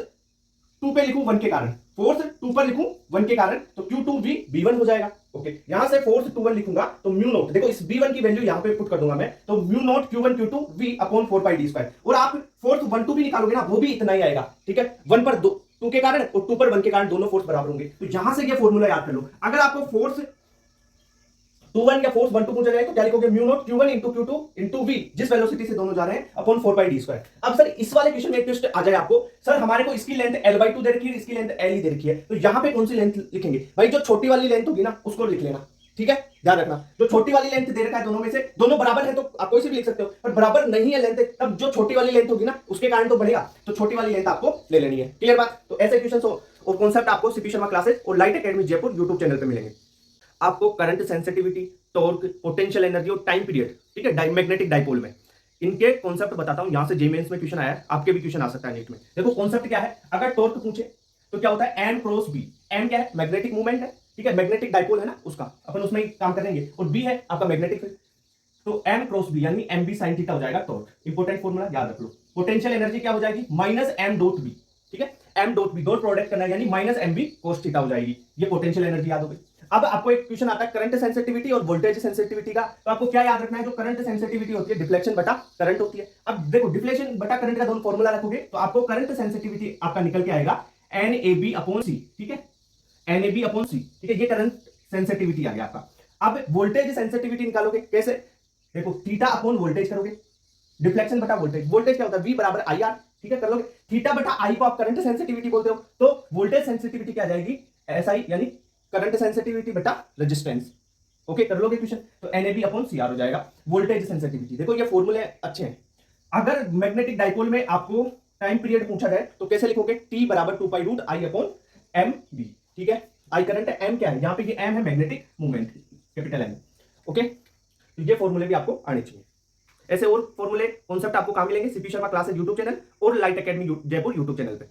2 पे लिखूं 1 के कारण, फोर्स 2 पर लिखूं 1 के कारण, तो Q2V B1 हो जाएगा। ओके, यहां से फोर्स 2 1 लिखूंगा तो म्यू नॉट, देखो इस B1 की वैल्यू यहां पे पुट कर दूंगा मैं, तो mu naught Q1 Q2 V अपॉन 4 पाई डी स्क्वायर। और आप फोर्स 1 2 भी निकालोगे ना, वो भी इतना ही आएगा, ठीक है। 1 पर 2 के कारण और 2 पर 1 के कारण दोनों फोर्स बराबर होंगे। तो यहां से ये फॉर्मूला याद कर लो। अगर आपको फोर्स 2 1 या फोर्स 1 2 पूछा जाए तो क्या लिखोगे, mu naught Q1 into Q2 into V, जिस वेलोसिटी से दोनों जा रहे हैं, अपॉन 4 पाई डी स्क्वायर। अब सर इस वाले क्वेश्चन में एक ट्विस्ट आ जाए आपको, सर हमारे को इसकी लेंथ L/2 दे रखी है, इसकी लेंथ L ही दे रखी है, तो यहां पे कौन सी लेंथ लिखेंगे भाई, जो छोटी वाली लेंथ होगी ना उसको लिख लेना, ठीक है, ध्यान रखना। जो छोटी वाली लेंथ दे रखा है दोनों में से, दोनों बराबर है तो आप कोई सी भी लिख सकते हो, पर बराबर नहीं है लेंथ, तब जो छोटी वाली लेंथ होगी ना उसके कारण तो बढ़ेगा, तो छोटी वाली लेंथ आपको ले लेनी है। क्लियर बात। तो ऐसे क्वेश्चन और कॉन्सेप्ट आपको सीपी शर्मा क्लासेस और light academy Jaipur YouTube channel पे मिलेंगे। आपको current sensitivity, torque, potential energy और टाइम पीरियड, ठीक है, मैग्नेटिक डाइपोल में इनके कॉन्सेप्ट बताता हूं। यहां से जेईई मेंस में क्वेश्चन आया है, आपके भी क्वेश्चन आ सकता है नीट में। देखो कॉन्सेप्ट क्या है, अगर टॉर्क पूछे तो क्या होता है, एम क्रॉस बी। एम क्या है, मैग्नेटिक मूवमेंट है, ठीक है, मैग्नेटिक डाइपोल है ना उसका, अपन उसमें ही काम करेंगे। और बी है आपका मैग्नेटिक फील्ड, तो एम क्रॉस बी यानी एम बी साइन थीटा हो जाएगा टॉर्क। इंपॉर्टेंट फॉर्मूला याद रख लो। पोटेंशियल एनर्जी क्या हो जाएगी, माइनस एम डॉट बी, ठीक है, M dot B dot product करना है, यानी minus M B cos theta हो जाएगी। ये पोटेंशियल एनर्जी याद हो गई। अब आपको एक क्वेश्चन आता है करंट सेंसिटिविटी और वोल्टेज सेंसिटिविटी का, तो आपको क्या याद रखना है, जो करंट सेंसिटिविटी होती है डिफ्लेक्शन बटा करंट होती है। अब देखो डिफ्लेक्शन बटा करंट का दोनों फॉर्मूला रखोगे तो आपको करंट सेंसिटिविटी आपका निकल के आएगा NAB अपॉन सी, ठीक है, NAB अपॉन सी, ठीक है, ये करंट सेंसिटिविटी आ गया आपका। अब वोल्टेज सेंसिटिविटी निकालोगे कैसे, देखो थीटा अपॉन वोल्टेज करोगे, डिफ्लेक्शन बटा वोल्टेज। वोल्टेज क्या होता है, V बराबर IR, ठीक है, कर लोगे। थीटा बटा I को आप करंट सेंसिटिविटी बोलते हो, तो वोल्टेज सेंसिटिविटी क्या आ जाएगी, SI यानी करंट सेंसिटिविटी बटा रेजिस्टेंस। ओके, कर लोगे क्वेश्चन, तो NAB अपॉन CR हो जाएगा वोल्टेज सेंसिटिविटी। देखो ये फॉर्मूले अच्छे हैं। अगर मैग्नेटिक डाइपोल में आपको टाइम पीरियड पूछा जाए तो कैसे लिखोगे, T बराबर 2 pi root I upon MB, ठीक है। I करंट है, M क्या है, यहां पे ये M है magnetic movement, capital M। Okay, तो ये फॉर्मूले भी आपको आने चाहिए। ऐसे और फॉर्मूले कॉन्सेप्ट आपको कहां मिलेंगे, CP Sharma classes YouTube channel और light academy Jaipur YouTube channel पे।